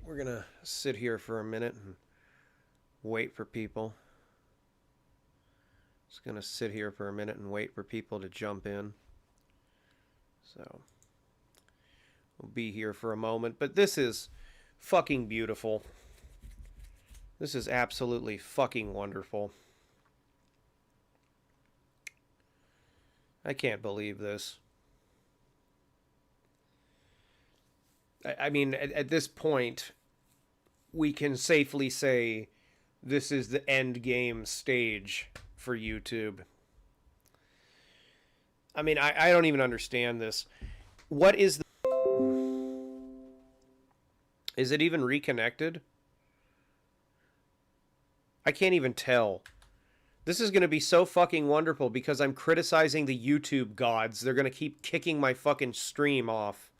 we're gonna sit here for a minute and wait for people. Just gonna sit here for a minute and wait for people to jump in. So, we'll be here for a moment. But this is fucking beautiful. This is absolutely fucking wonderful. I can't believe this. I mean, at this point, we can safely say this is the end game stage for YouTube. I mean, I don't even understand this. What is the... Is it even reconnected? I can't even tell. This is going to be so fucking wonderful because I'm criticizing the YouTube gods. They're going to keep kicking my fucking stream off.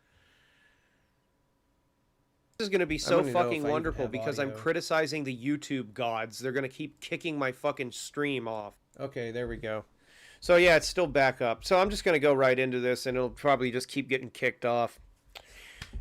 This is going to be so fucking wonderful because I'm criticizing the YouTube gods. They're going to keep kicking my fucking stream off. Okay, there we go. So yeah, it's still back up. So I'm just going to go right into this and it'll probably just keep getting kicked off.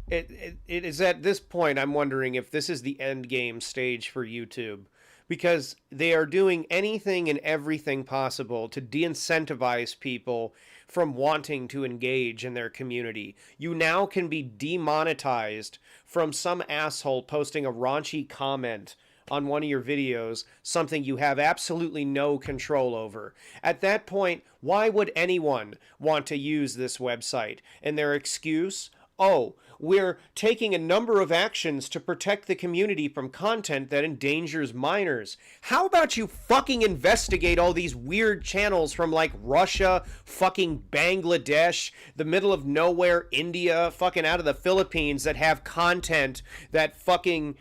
It is at this point I'm wondering if this is the end game stage for YouTube. Because they are doing anything and everything possible to de-incentivize people from wanting to engage in their community. You now can be demonetized from some asshole posting a raunchy comment on one of your videos, something you have absolutely no control over. At that point, why would anyone want to use this website? And their excuse? Oh, we're taking a number of actions to protect the community from content that endangers minors. How about you fucking investigate all these weird channels from like Russia, fucking Bangladesh, the middle of nowhere, India, fucking out of the Philippines that have content that fucking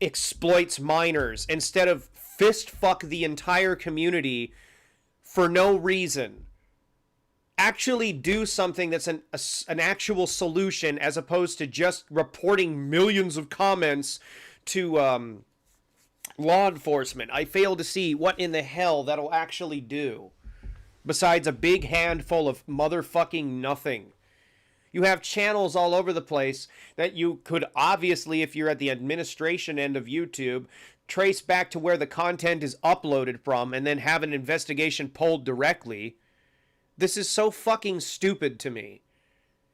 exploits minors instead of fist fuck the entire community for no reason. Actually do something that's an actual solution as opposed to just reporting millions of comments to law enforcement. I fail to see what in the hell that'll actually do besides a big handful of motherfucking nothing. You have channels all over the place that you could obviously, if you're at the administration end of YouTube, trace back to where the content is uploaded from and then have an investigation pulled directly. This is so fucking stupid to me.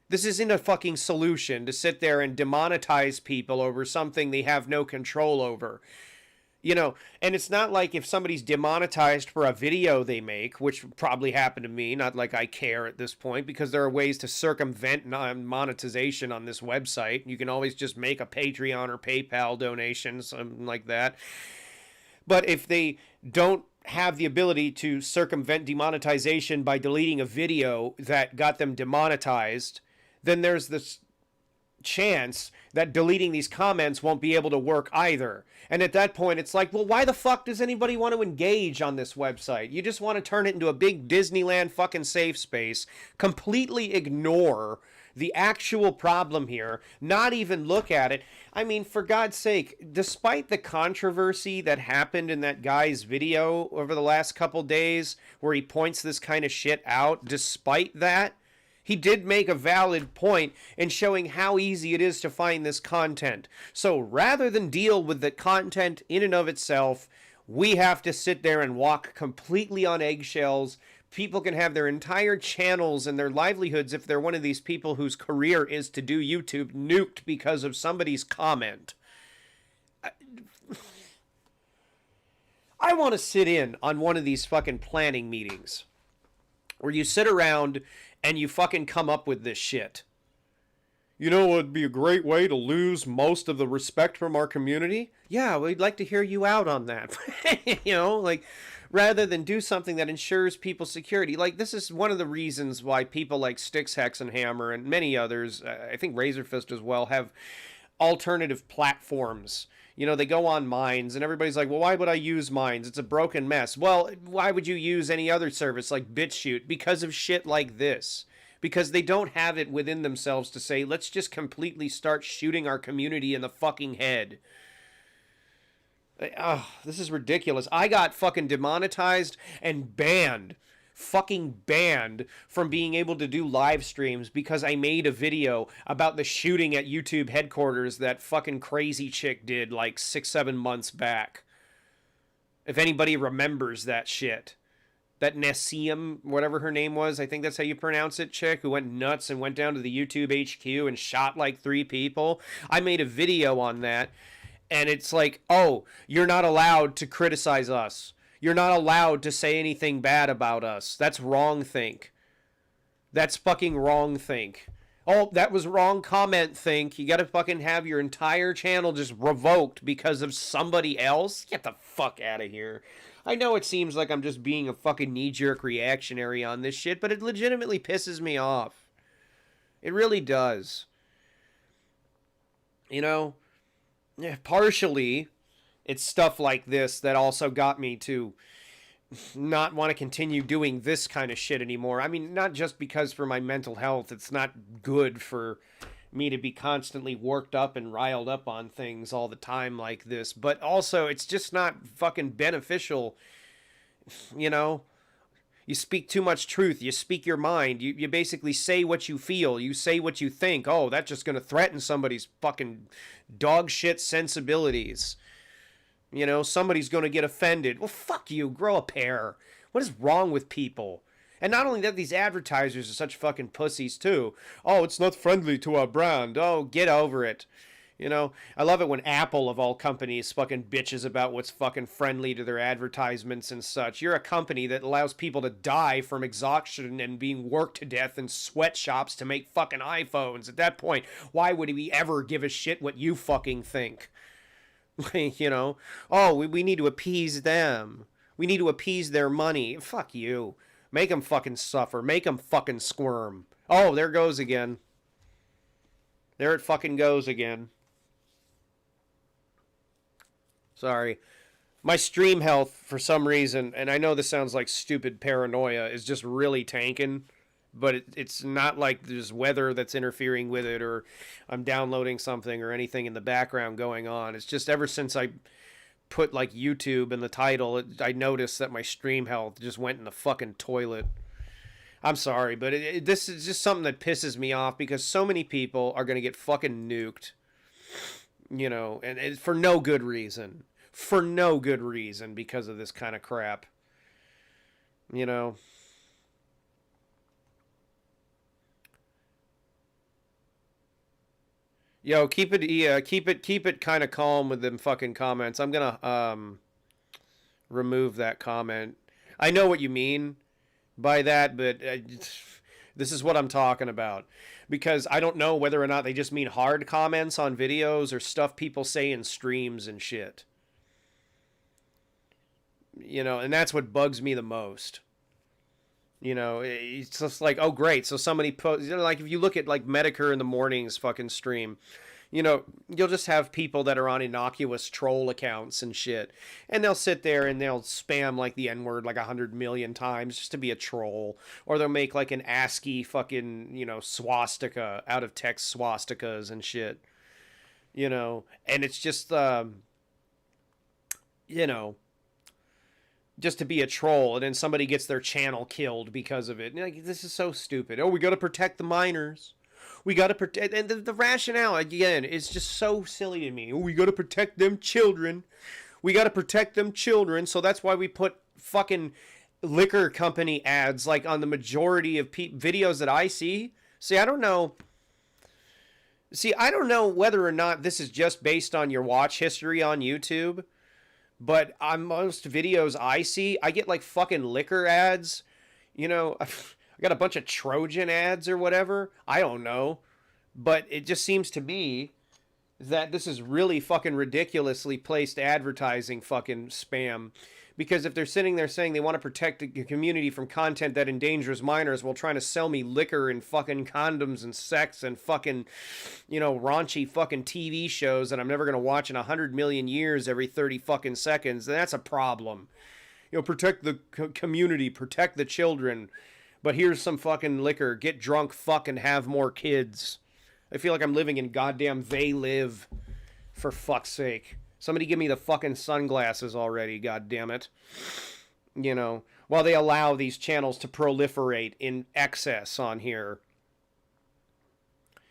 This isn't a fucking solution to sit there and demonetize people over something they have no control over. You know, and it's not like if somebody's demonetized for a video they make, which probably happened to me, not like I care at this point, because there are ways to circumvent monetization on this website. You can always just make a Patreon or PayPal donation, something like that. But if they don't have the ability to circumvent demonetization by deleting a video that got them demonetized, then there's this chance that deleting these comments won't be able to work either. And at that point, it's like, well, why the fuck does anybody want to engage on this website? You just want to turn it into a big Disneyland fucking safe space, completely ignore the actual problem here, not even look at it. I mean, for God's sake, despite the controversy that happened in that guy's video over the last couple days where he points this kind of shit out, despite that, he did make a valid point in showing how easy it is to find this content. So rather than deal with the content in and of itself, we have to sit there and walk completely on eggshells. People can have their entire channels and their livelihoods, if they're one of these people whose career is to do YouTube, nuked because of somebody's comment. I want to sit in on one of these fucking planning meetings where you sit around and you fucking come up with this shit. You know, it'd be a great way to lose most of the respect from our community. Yeah, we'd like to hear you out on that. You know, like, rather than do something that ensures people's security. Like, this is one of the reasons why people like Styx, Hex, and Hammer, and many others, I think Razorfist as well, have alternative platforms. You know, they go on Minds, and everybody's like, well, why would I use Minds? It's a broken mess. Well, why would you use any other service like BitChute? Because of shit like this. Because they don't have it within themselves to say, let's just completely start shooting our community in the fucking head. Oh, this is ridiculous. I got fucking demonetized and banned fucking banned from being able to do live streams because I made a video about the shooting at YouTube headquarters that fucking crazy chick did like 6-7 months back. If anybody remembers that shit. That Nassim, whatever her name was, I think that's how you pronounce it, chick, who went nuts and went down to the YouTube HQ and shot like 3 people. I made a video on that, and it's like, oh, you're not allowed to criticize us. You're not allowed to say anything bad about us. That's wrong think. That's fucking wrong think. Oh, that was wrong comment think. You gotta fucking have your entire channel just revoked because of somebody else? Get the fuck out of here. I know it seems like I'm just being a fucking knee-jerk reactionary on this shit, but it legitimately pisses me off. It really does. You know, partially, it's stuff like this that also got me to not want to continue doing this kind of shit anymore. I mean, not just because for my mental health, it's not good for me to be constantly worked up and riled up on things all the time like this, but also it's just not fucking beneficial. You know, you speak too much truth, you speak your mind, you basically say what you feel, you say what you think. Oh, that's just gonna threaten somebody's fucking dog shit sensibilities. You know, somebody's gonna get offended. Well, fuck you, grow a pair. What is wrong with people? And not only that, these advertisers are such fucking pussies, too. Oh, it's not friendly to our brand. Oh, get over it. You know, I love it when Apple, of all companies, fucking bitches about what's fucking friendly to their advertisements and such. You're a company that allows people to die from exhaustion and being worked to death in sweatshops to make fucking iPhones. At that point, why would we ever give a shit what you fucking think? You know? Oh, we need to appease them. We need to appease their money. Fuck you. Make them fucking suffer. Make them fucking squirm. Oh, there it goes again. There it fucking goes again. Sorry. My stream health, for some reason, and I know this sounds like stupid paranoia, is just really tanking. But it's not like there's weather that's interfering with it, or I'm downloading something or anything in the background going on. It's just ever since I put like YouTube in the title, I noticed that my stream health just went in the fucking toilet. I'm sorry, but this is just something that pisses me off because so many people are going to get fucking nuked, you know, and for no good reason. For no good reason because of this kind of crap. You know. Yo, keep it kind of calm with them fucking comments. I'm gonna remove that comment. I know what you mean by that, but this is what I'm talking about. Because I don't know whether or not they just mean hard comments on videos or stuff people say in streams and shit. You know, and that's what bugs me the most. You know, it's just like, oh, great. So somebody posts, you know, like if you look at like Medicare in the morning's fucking stream, you know, you'll just have people that are on innocuous troll accounts and shit. And they'll sit there and they'll spam like the N-word like 100 million times just to be a troll. Or they'll make like an ASCII fucking, you know, swastika out of text swastikas and shit. You know, and it's just, you know, just to be a troll, and then somebody gets their channel killed because of it. Like, this is so stupid. Oh, we got to protect the minors. We got to protect, and the rationale again is just so silly to me. Oh, we got to protect them children. We got to protect them children. So that's why we put fucking liquor company ads like on the majority of videos that I see. See, I don't know. See, I don't know whether or not this is just based on your watch history on YouTube. But on most videos I see, I get like fucking liquor ads. You know, I got a bunch of Trojan ads or whatever. I don't know. But it just seems to me that this is really fucking ridiculously placed advertising fucking spam. Because if they're sitting there saying they want to protect the community from content that endangers minors while trying to sell me liquor and fucking condoms and sex and fucking, you know, raunchy fucking TV shows that I'm never going to watch in 100 million years every 30 fucking seconds, then that's a problem. You know, protect the community, protect the children. But here's some fucking liquor. Get drunk, fucking have more kids. I feel like I'm living in goddamn They Live, for fuck's sake. Somebody give me the fucking sunglasses already, goddammit. You know, while they allow these channels to proliferate in excess on here.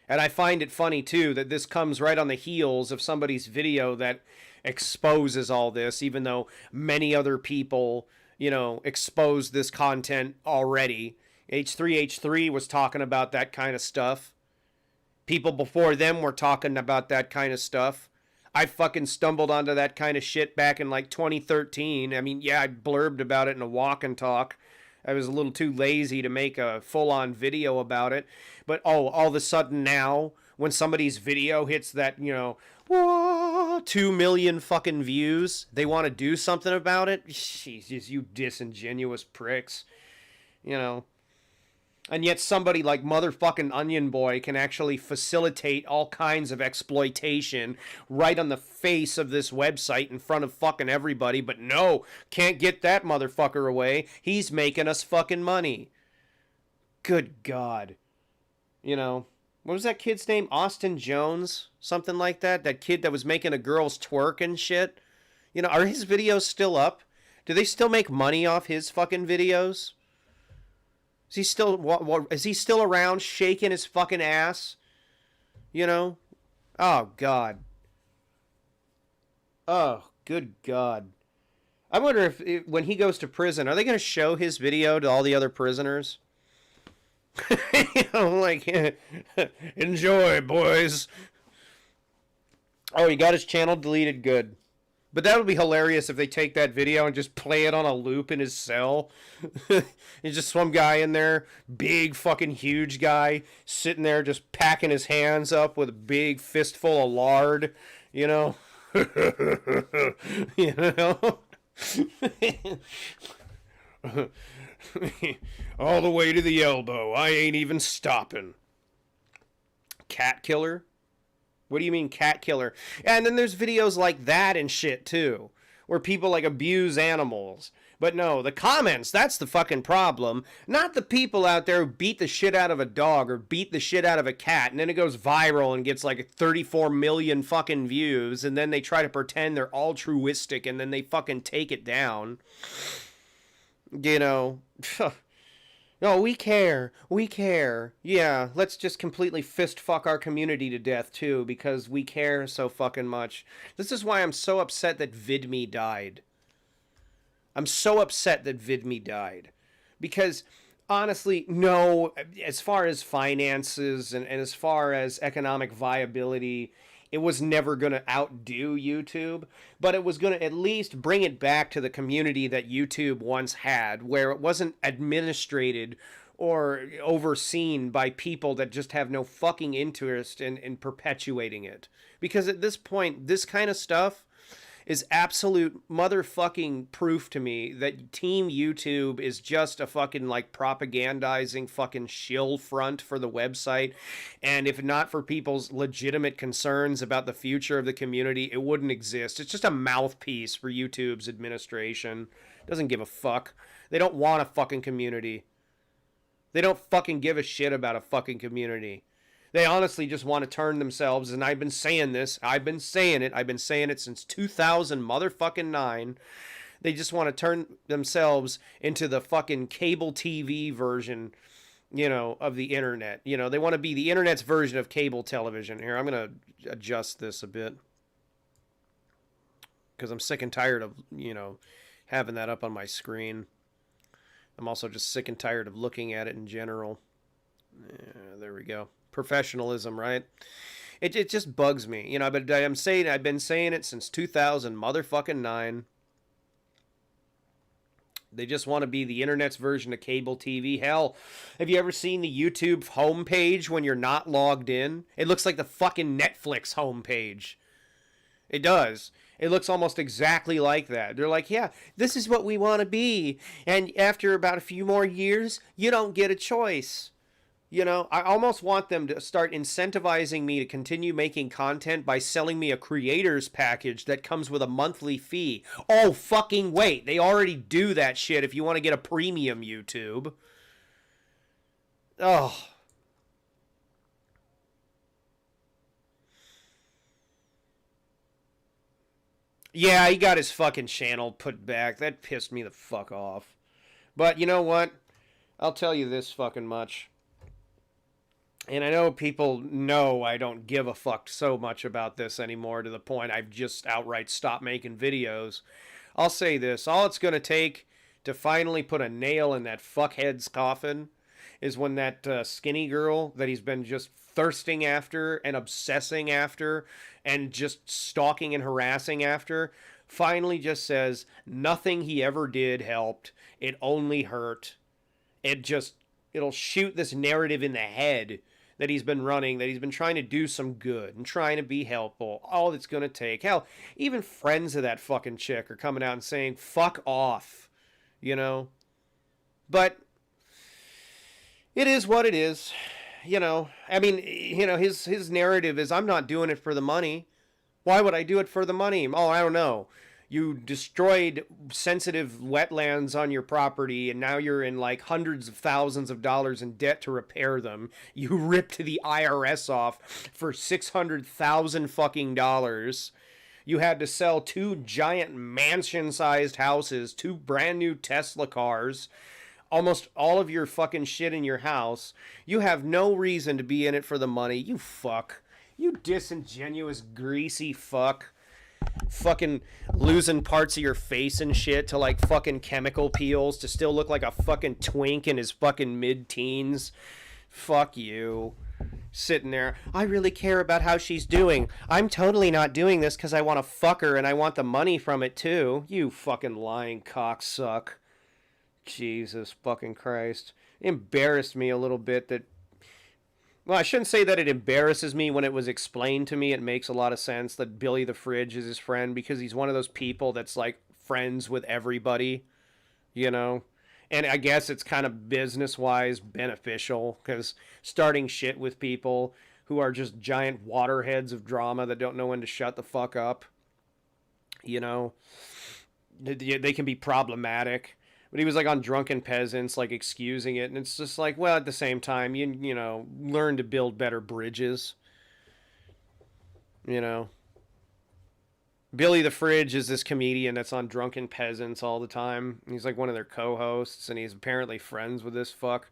And I find it funny, too, that this comes right on the heels of somebody's video that exposes all this, even though many other people, you know, exposed this content already. H3H3 was talking about that kind of stuff. People before them were talking about that kind of stuff. I fucking stumbled onto that kind of shit back in like 2013. I mean, yeah, I blurbed about it in a walk and talk. I was a little too lazy to make a full-on video about it. But, oh, all of a sudden now, when somebody's video hits that, you know, 2 million fucking views, they want to do something about it? Jesus, you disingenuous pricks. You know. And yet somebody like motherfucking Onion Boy can actually facilitate all kinds of exploitation right on the face of this website in front of fucking everybody. But no, can't get that motherfucker away. He's making us fucking money. Good God. You know, what was that kid's name? Austin Jones? Something like that? That kid that was making a girl's twerk and shit? You know, are his videos still up? Do they still make money off his fucking videos? Is he still around shaking his fucking ass? You know? Oh, God. Oh, good God. I wonder if when he goes to prison, are they going to show his video to all the other prisoners? You know, like, enjoy, boys. Oh, he got his channel deleted. Good. But that would be hilarious if they take that video and just play it on a loop in his cell. There's just some guy in there, big fucking huge guy, sitting there just packing his hands up with a big fistful of lard, you know? You know? All the way to the elbow. I ain't even stopping. Cat killer? What do you mean cat killer? And then there's videos like that and shit too, where people like abuse animals. But no, the comments, that's the fucking problem. Not the people out there who beat the shit out of a dog or beat the shit out of a cat and then it goes viral and gets like 34 million fucking views and then they try to pretend they're altruistic and then they fucking take it down. You know, no, we care. We care. Yeah, let's just completely fist fuck our community to death, too, because we care so fucking much. This is why I'm so upset that VidMe died. I'm so upset that VidMe died. Because, honestly, no, as far as finances and as far as economic viability, it was never going to outdo YouTube, but it was going to at least bring it back to the community that YouTube once had, where it wasn't administrated or overseen by people that just have no fucking interest in perpetuating it. Because at this point, this kind of stuff is absolute motherfucking proof to me that Team YouTube is just a fucking like propagandizing fucking shill front for the website. And if not for people's legitimate concerns about the future of the community, it wouldn't exist. It's just a mouthpiece for YouTube's administration. Doesn't give a fuck. They don't want a fucking community. They don't fucking give a shit about a fucking community. They honestly just want to turn themselves, and I've been saying this, I've been saying it since 2009. They just want to turn themselves into the fucking cable TV version, you know, of the internet. You know, they want to be the internet's version of cable television. Here, I'm going to adjust this a bit, because I'm sick and tired of, you know, having that up on my screen. I'm also just sick and tired of looking at it in general. Yeah, there we go. Professionalism, right? It just bugs me, you know. But I've been saying it since 2009. They just want to be the internet's version of cable TV. Hell, have you ever seen the YouTube homepage when you're not logged in? It looks like the fucking Netflix homepage. It does. It looks almost exactly like that. They're like, yeah, this is what we want to be. And after about a few more years, you don't get a choice. You know, I almost want them to start incentivizing me to continue making content by selling me a creator's package that comes with a monthly fee. Oh, fucking wait. They already do that shit if you want to get a premium YouTube. Oh. Yeah, he got his fucking channel put back. That pissed me the fuck off. But you know what? I'll tell you this fucking much. And I know people know I don't give a fuck so much about this anymore, to the point I've just outright stopped making videos. I'll say this. All it's going to take to finally put a nail in that fuckhead's coffin is when that skinny girl that he's been just thirsting after and obsessing after and just stalking and harassing after finally just says nothing he ever did helped. It only hurt. It'll shoot this narrative in the head that he's been running, that he's been trying to do some good and trying to be helpful. All it's going to take. Hell, even friends of that fucking chick are coming out and saying, fuck off, you know? But it is what it is, you know? I mean, you know, his narrative is, I'm not doing it for the money. Why would I do it for the money? Oh, I don't know. You destroyed sensitive wetlands on your property, and now you're in like hundreds of thousands of dollars in debt to repair them. You ripped the IRS off for $600,000 fucking dollars. You had to sell 2 giant mansion-sized houses, 2 brand new Tesla cars, almost all of your fucking shit in your house. You have no reason to be in it for the money. You fuck. You disingenuous, greasy fuck. Fucking losing parts of your face and shit to like fucking chemical peels to still look like a fucking twink in his fucking mid-teens. Fuck you. Sitting there, I really care about how she's doing. I'm totally not doing this because I want to fuck her and I want the money from it too. You fucking lying cocksuck. Jesus fucking Christ. It embarrassed me a little bit that... Well, I shouldn't say that it embarrasses me. When it was explained to me, it makes a lot of sense that Billy the Fridge is his friend, because he's one of those people that's like friends with everybody, you know? And I guess it's kind of business-wise beneficial, because starting shit with people who are just giant waterheads of drama that don't know when to shut the fuck up, you know? They can be problematic. But he was like on Drunken Peasants, like excusing it. And it's just like, well, at the same time, you know, learn to build better bridges. You know. Billy the Fridge is this comedian that's on Drunken Peasants all the time. He's like one of their co-hosts, and he's apparently friends with this fuck.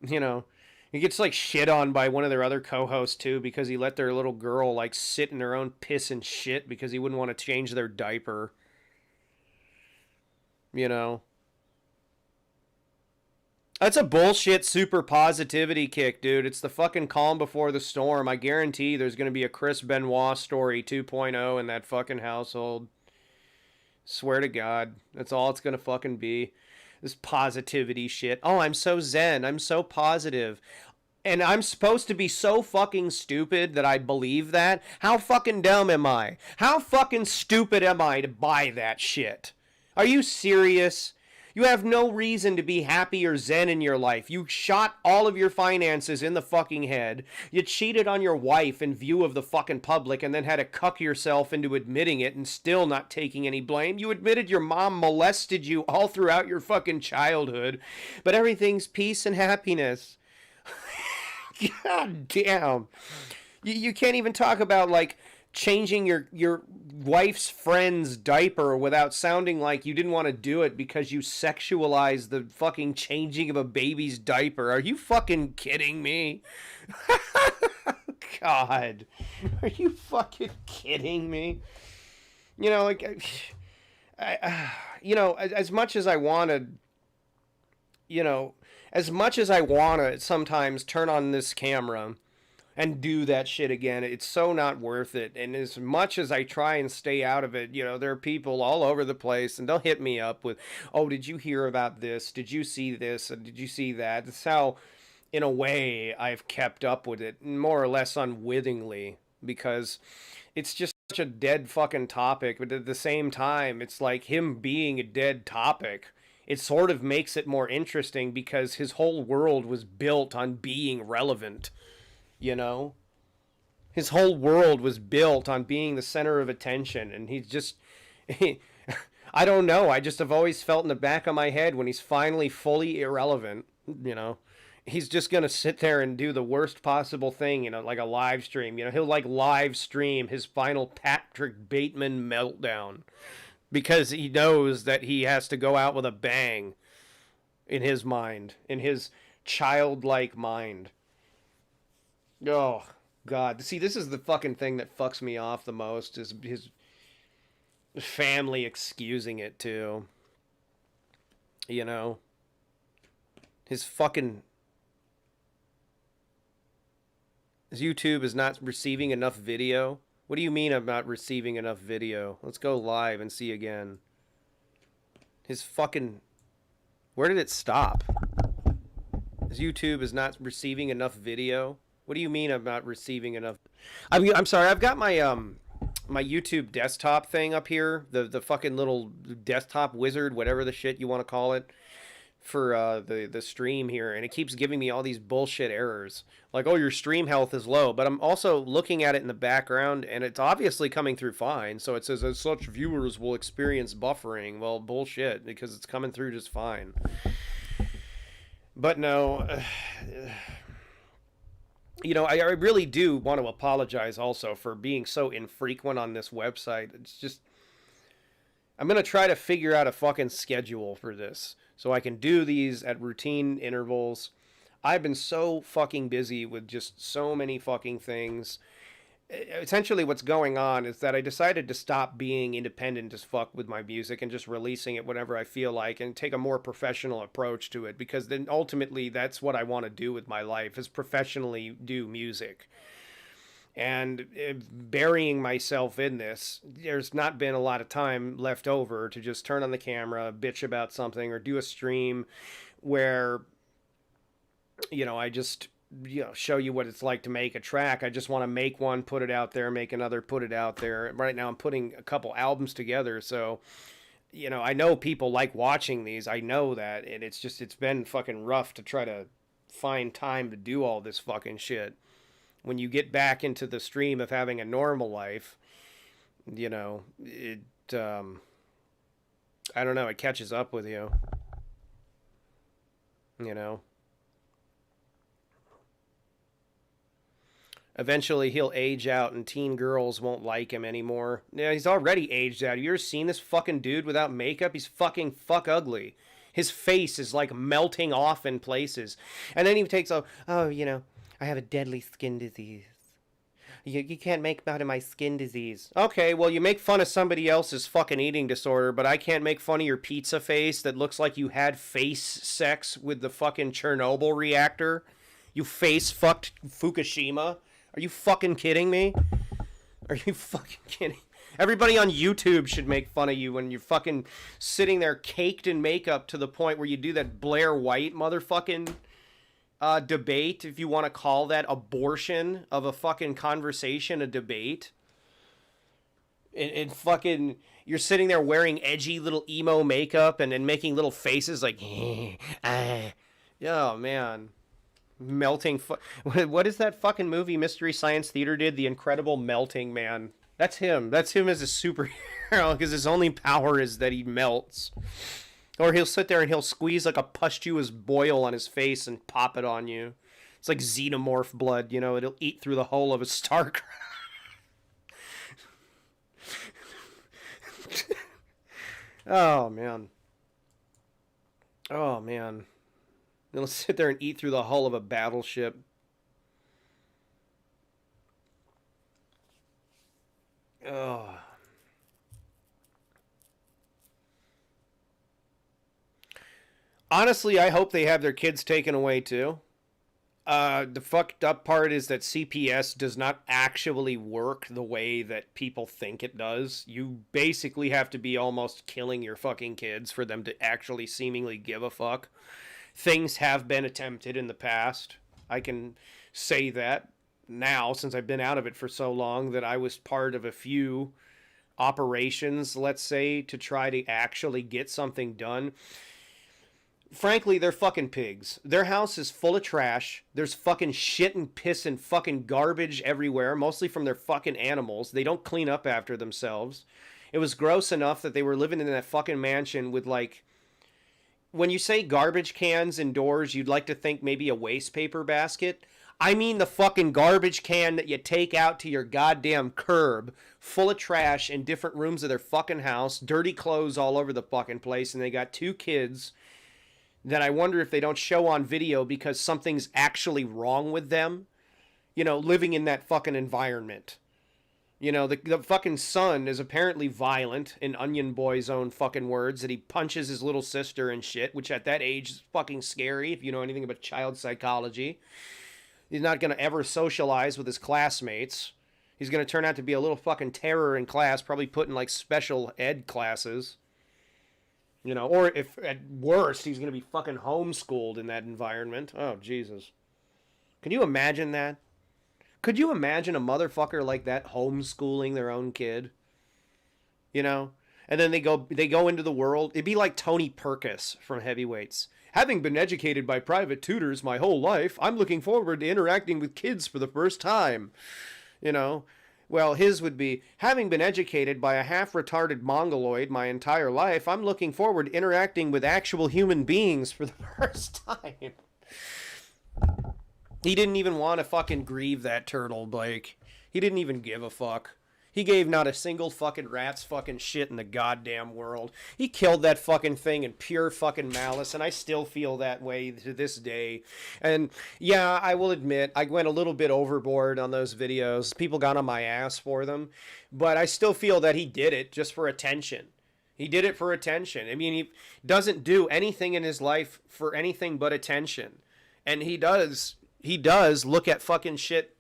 You know. He gets like shit on by one of their other co-hosts too, because he let their little girl like sit in her own piss and shit because he wouldn't want to change their diaper. You know. That's a bullshit super positivity kick, dude. It's the fucking calm before the storm. I guarantee there's going to be a Chris Benoit story 2.0 in that fucking household. Swear to God. That's all it's going to fucking be. This positivity shit. Oh, I'm so zen. I'm so positive. And I'm supposed to be so fucking stupid that I believe that? How fucking dumb am I? How fucking stupid am I to buy that shit? Are you serious? You have no reason to be happy or zen in your life. You shot all of your finances in the fucking head. You cheated on your wife in view of the fucking public and then had to cuck yourself into admitting it and still not taking any blame. You admitted your mom molested you all throughout your fucking childhood, but everything's peace and happiness. God damn. You can't even talk about, like, changing your wife's friend's diaper without sounding like you didn't want to do it because you sexualized the fucking changing of a baby's diaper. Are you fucking kidding me? God. Are you fucking kidding me? You know, like, you know, as much as I want to, you know, as much as I want to sometimes turn on this camera and do that shit again, it's so not worth it. And as much as I try and stay out of it, you know, there are people all over the place, and they'll hit me up with, oh, did you hear about this? Did you see this? And did you see that? It's how, in a way, I've kept up with it, more or less unwittingly, because it's just such a dead fucking topic. But at the same time, it's like him being a dead topic. It sort of makes it more interesting because his whole world was built on being relevant. You know, his whole world was built on being the center of attention, and he's just, I don't know. I just have always felt in the back of my head when he's finally fully irrelevant, you know, he's just going to sit there and do the worst possible thing, you know, like a live stream. You know, he'll like live stream his final Patrick Bateman meltdown because he knows that he has to go out with a bang. in his mind, in his childlike mind. Oh, God. See, this is the fucking thing that fucks me off the most, is his family excusing it, too. You know? His fucking... His YouTube is not receiving enough video. What do you mean I'm not receiving enough video? Let's go live and see again. His fucking... Where did it stop? His YouTube is not receiving enough video. What do you mean I'm not receiving enough? I'm sorry. I've got my my YouTube desktop thing up here. The fucking little desktop wizard, whatever the shit you want to call it, for the stream here, and it keeps giving me all these bullshit errors. Like, oh, your stream health is low, but I'm also looking at it in the background, and it's obviously coming through fine. So it says, as such, viewers will experience buffering. Well, bullshit, because it's coming through just fine. But no, you know, I really do want to apologize also for being so infrequent on this website. It's just, I'm going to try to figure out a fucking schedule for this so I can do these at routine intervals. I've been so fucking busy with just so many fucking things. Essentially what's going on is that I decided to stop being independent as fuck with my music and just releasing it whenever I feel like, and take a more professional approach to it, because then ultimately that's what I want to do with my life, is professionally do music. And burying myself in this, there's not been a lot of time left over to just turn on the camera, bitch about something, or do a stream where, you know, I just, you know, show you what it's like to make a track. I just want to make one, put it out there, make another, put it out there. Right now I'm putting a couple albums together, so, you know, I know people like watching these. I know that, and it's just, it's been fucking rough to try to find time to do all this fucking shit. When you get back into the stream of having a normal life, you know, it, I don't know, it catches up with you. You know? Eventually he'll age out and teen girls won't like him anymore. Yeah, he's already aged out. You ever seen this fucking dude without makeup? He's fucking fuck ugly. His face is like melting off in places. And then he takes a, oh, you know, I have a deadly skin disease. You can't make fun of my skin disease. Okay, well, you make fun of somebody else's fucking eating disorder, but I can't make fun of your pizza face that looks like you had face sex with the fucking Chernobyl reactor. You face fucked Fukushima. Are you fucking kidding me? Are you fucking kidding? Everybody on YouTube should make fun of you when you're fucking sitting there caked in makeup to the point where you do that Blair White motherfucking debate, if you want to call that abortion of a fucking conversation, a debate. And fucking, you're sitting there wearing edgy little emo makeup and making little faces like, oh man. Melting, what is that fucking movie Mystery Science Theater did? The Incredible Melting Man. That's him. That's him as a superhero, because his only power is that he melts. Or he'll sit there and he'll squeeze like a pustulous boil on his face and pop it on you. It's like xenomorph blood, you know, it'll eat through the hull of a star. Oh, man. Oh, man. It'll sit there and eat through the hull of a battleship. Oh. Honestly, I hope they have their kids taken away too. The fucked up part is that CPS does not actually work the way that people think it does. You basically have to be almost killing your fucking kids for them to actually seemingly give a fuck. Things have been attempted in the past. I can say that now, since I've been out of it for so long, that I was part of a few operations, let's say, to try to actually get something done. Frankly, they're fucking pigs. Their house is full of trash. There's fucking shit and piss and fucking garbage everywhere, mostly from their fucking animals. They don't clean up after themselves. It was gross enough that they were living in that fucking mansion with, like, when you say garbage cans indoors, you'd like to think maybe a waste paper basket. I mean the fucking garbage can that you take out to your goddamn curb, full of trash in different rooms of their fucking house, dirty clothes all over the fucking place, and they got two kids that I wonder if they don't show on video because something's actually wrong with them, you know, living in that fucking environment. You know, the fucking son is apparently violent, in Onion Boy's own fucking words, that he punches his little sister and shit, which at that age is fucking scary if you know anything about child psychology. He's not going to ever socialize with his classmates. He's going to turn out to be a little fucking terror in class, probably put in like special ed classes. You know, or if at worst, he's going to be fucking homeschooled in that environment. Oh, Jesus. Can you imagine that? Could you imagine a motherfucker like that homeschooling their own kid? You know? And then they go into the world. It'd be like Tony Perkis from Heavyweights. Having been educated by private tutors my whole life, I'm looking forward to interacting with kids for the first time. You know? Well, his would be, having been educated by a half-retarded mongoloid my entire life, I'm looking forward to interacting with actual human beings for the first time. He didn't even want to fucking grieve that turtle, Blake. He didn't even give a fuck. He gave not a single fucking rat's fucking shit in the goddamn world. He killed that fucking thing in pure fucking malice, and I still feel that way to this day. And yeah, I will admit, I went a little bit overboard on those videos. People got on my ass for them. But I still feel that he did it just for attention. He did it for attention. I mean, he doesn't do anything in his life for anything but attention. And he does look at fucking shit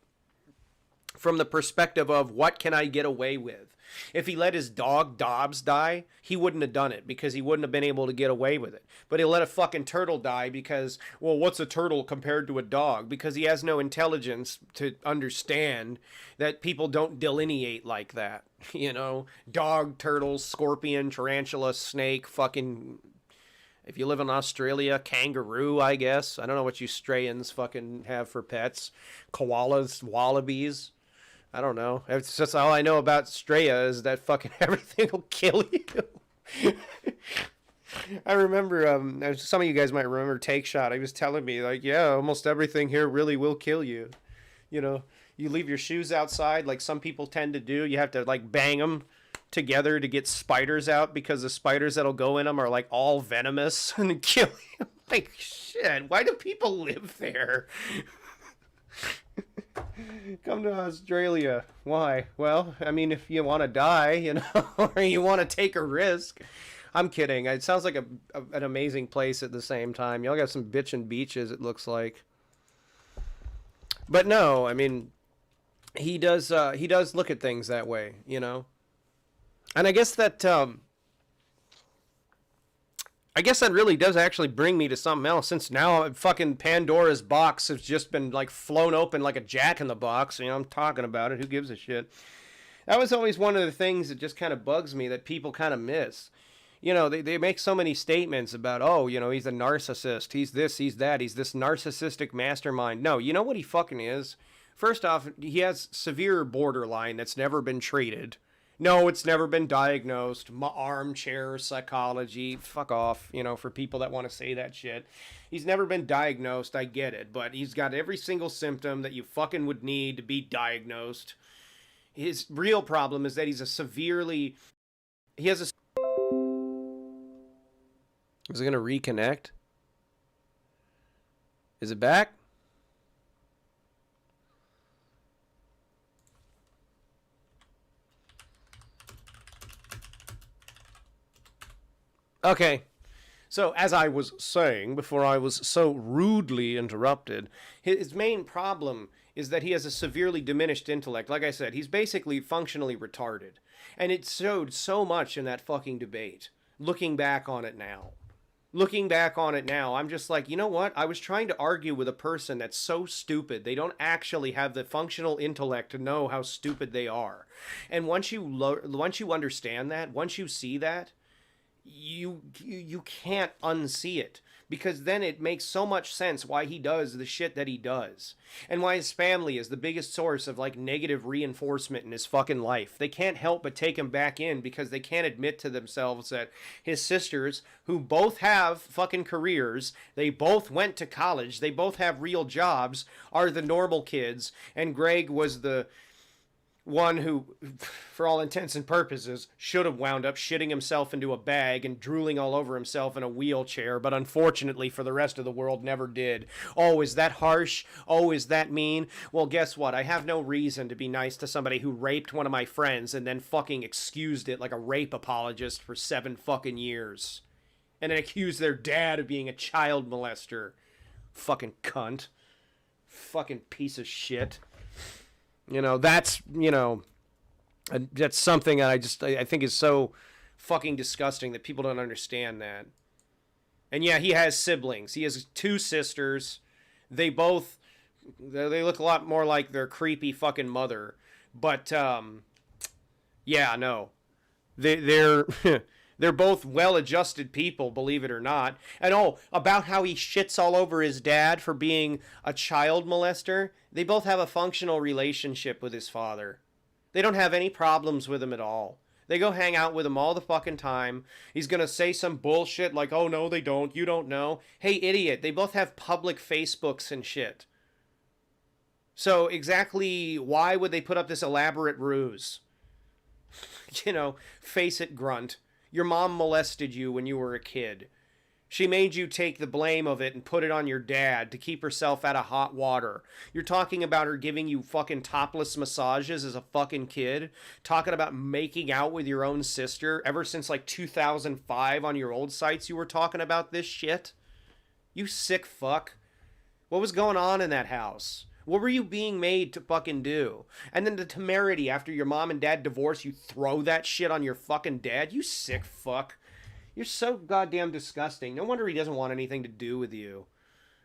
from the perspective of what can I get away with. If he let his dog Dobbs die, he wouldn't have done it because he wouldn't have been able to get away with it. But he let a fucking turtle die because, well, what's a turtle compared to a dog? Because he has no intelligence to understand that people don't delineate like that. You know, dog, turtle, scorpion, tarantula, snake, fucking... If you live in Australia, kangaroo, I guess. I don't know what you Australians fucking have for pets. Koalas, wallabies. I don't know. It's just all I know about Australia is that fucking everything will kill you. I remember, some of you guys might remember Take Shot. He was telling me, like, yeah, almost everything here really will kill you. You know, you leave your shoes outside like some people tend to do. You have to, like, bang them together to get spiders out because the spiders that'll go in them are like all venomous and kill you. Like, shit, why do people live there? Come to Australia. Why? Well, I mean, if you want to die, you know, or you want to take a risk. I'm kidding. It sounds like an amazing place at the same time. Y'all got some bitchin' beaches, it looks like. But no, I mean, he does look at things that way, you know? And I guess that really does actually bring me to something else, since now fucking Pandora's box has just been like flown open like a jack in the box. You know, I'm talking about it. Who gives a shit? That was always one of the things that just kind of bugs me that people kind of miss. You know, they make so many statements about, oh, you know, he's a narcissist. He's this, he's that. He's this narcissistic mastermind. No, you know what he fucking is? First off, he has severe borderline that's never been treated. No, it's never been diagnosed. Armchair psychology. Fuck off, you know, for people that want to say that shit. He's never been diagnosed, I get it. But he's got every single symptom that you fucking would need to be diagnosed. His real problem is that he has a... Is it going to reconnect? Is it back? Okay, so as I was saying before I was so rudely interrupted, his main problem is that he has a severely diminished intellect. Like I said, he's basically functionally retarded. And it showed so much in that fucking debate. Looking back on it now, I'm just like, you know what? I was trying to argue with a person that's so stupid. They don't actually have the functional intellect to know how stupid they are. And once you understand that, once you see that, you can't unsee it, because then it makes so much sense why he does the shit that he does, and why his family is the biggest source of like negative reinforcement in his fucking life. They can't help but take him back in because they can't admit to themselves that his sisters, who both have fucking careers, they both went to college, they both have real jobs, are the normal kids, and Greg was the One who, for all intents and purposes, should have wound up shitting himself into a bag and drooling all over himself in a wheelchair, but unfortunately for the rest of the world never did. Oh, is that harsh? Oh, is that mean? Well, guess what? I have no reason to be nice to somebody who raped one of my friends and then fucking excused it like a rape apologist for 7 fucking years. And then accused their dad of being a child molester. Fucking cunt. Fucking piece of shit. That's something that I think is so fucking disgusting that people don't understand that. And yeah, he has siblings. He has 2 sisters. They look a lot more like their creepy fucking mother. But, yeah, no. They're they're both well-adjusted people, believe it or not. And about how he shits all over his dad for being a child molester. They both have a functional relationship with his father. They don't have any problems with him at all. They go hang out with him all the fucking time. He's going to say some bullshit like, oh, no, they don't. You don't know. Hey, idiot. They both have public Facebooks and shit. So exactly why would they put up this elaborate ruse? Face it, grunt. Your mom molested you when you were a kid. She made you take the blame of it and put it on your dad to keep herself out of hot water. You're talking about her giving you fucking topless massages as a fucking kid? Talking about making out with your own sister? Ever since like 2005 on your old sites you were talking about this shit? You sick fuck. What was going on in that house? What were you being made to fucking do? And then the temerity after your mom and dad divorce, you throw that shit on your fucking dad? You sick fuck. You're so goddamn disgusting. No wonder he doesn't want anything to do with you.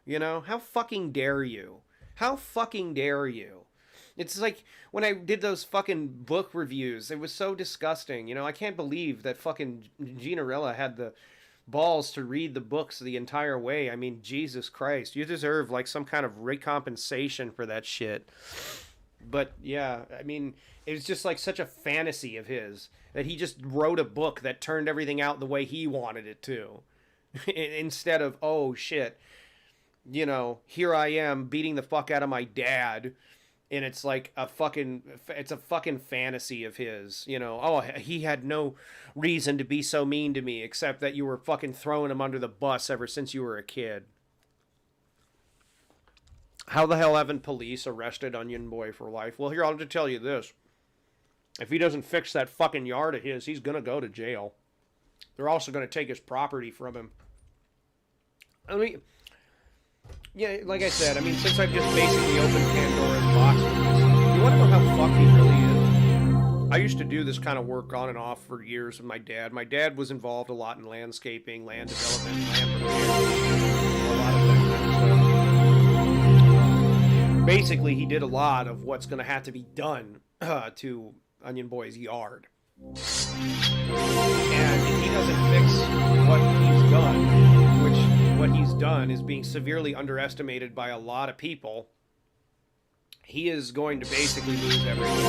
How fucking dare you? How fucking dare you? It's like when I did those fucking book reviews, it was so disgusting. I can't believe that fucking Ginarella had the balls to read the books the entire way. I mean, Jesus Christ. You deserve like some kind of recompensation for that shit. But yeah, I mean, it was just like such a fantasy of his that he just wrote a book that turned everything out the way he wanted it to. Instead of, oh shit, here I am beating the fuck out of my dad. And it's like it's a fucking fantasy of his, oh, he had no reason to be so mean to me except that you were fucking throwing him under the bus ever since you were a kid. How the hell haven't police arrested Onion Boy for life? Well, here, I'll just tell you this. If he doesn't fix that fucking yard of his, he's going to go to jail. They're also going to take his property from him. I mean, yeah, like I said, since I've just basically opened Pandora's box with this, you want to know how fucked he really is? I used to do this kind of work on and off for years with my dad. My dad was involved a lot in landscaping, land development, land repair, a lot of that kind of stuff. Basically, he did a lot of what's going to have to be done to Onion Boy's yard. And if he doesn't fix what he's done, which what he's done is being severely underestimated by a lot of people, he is going to basically lose everything.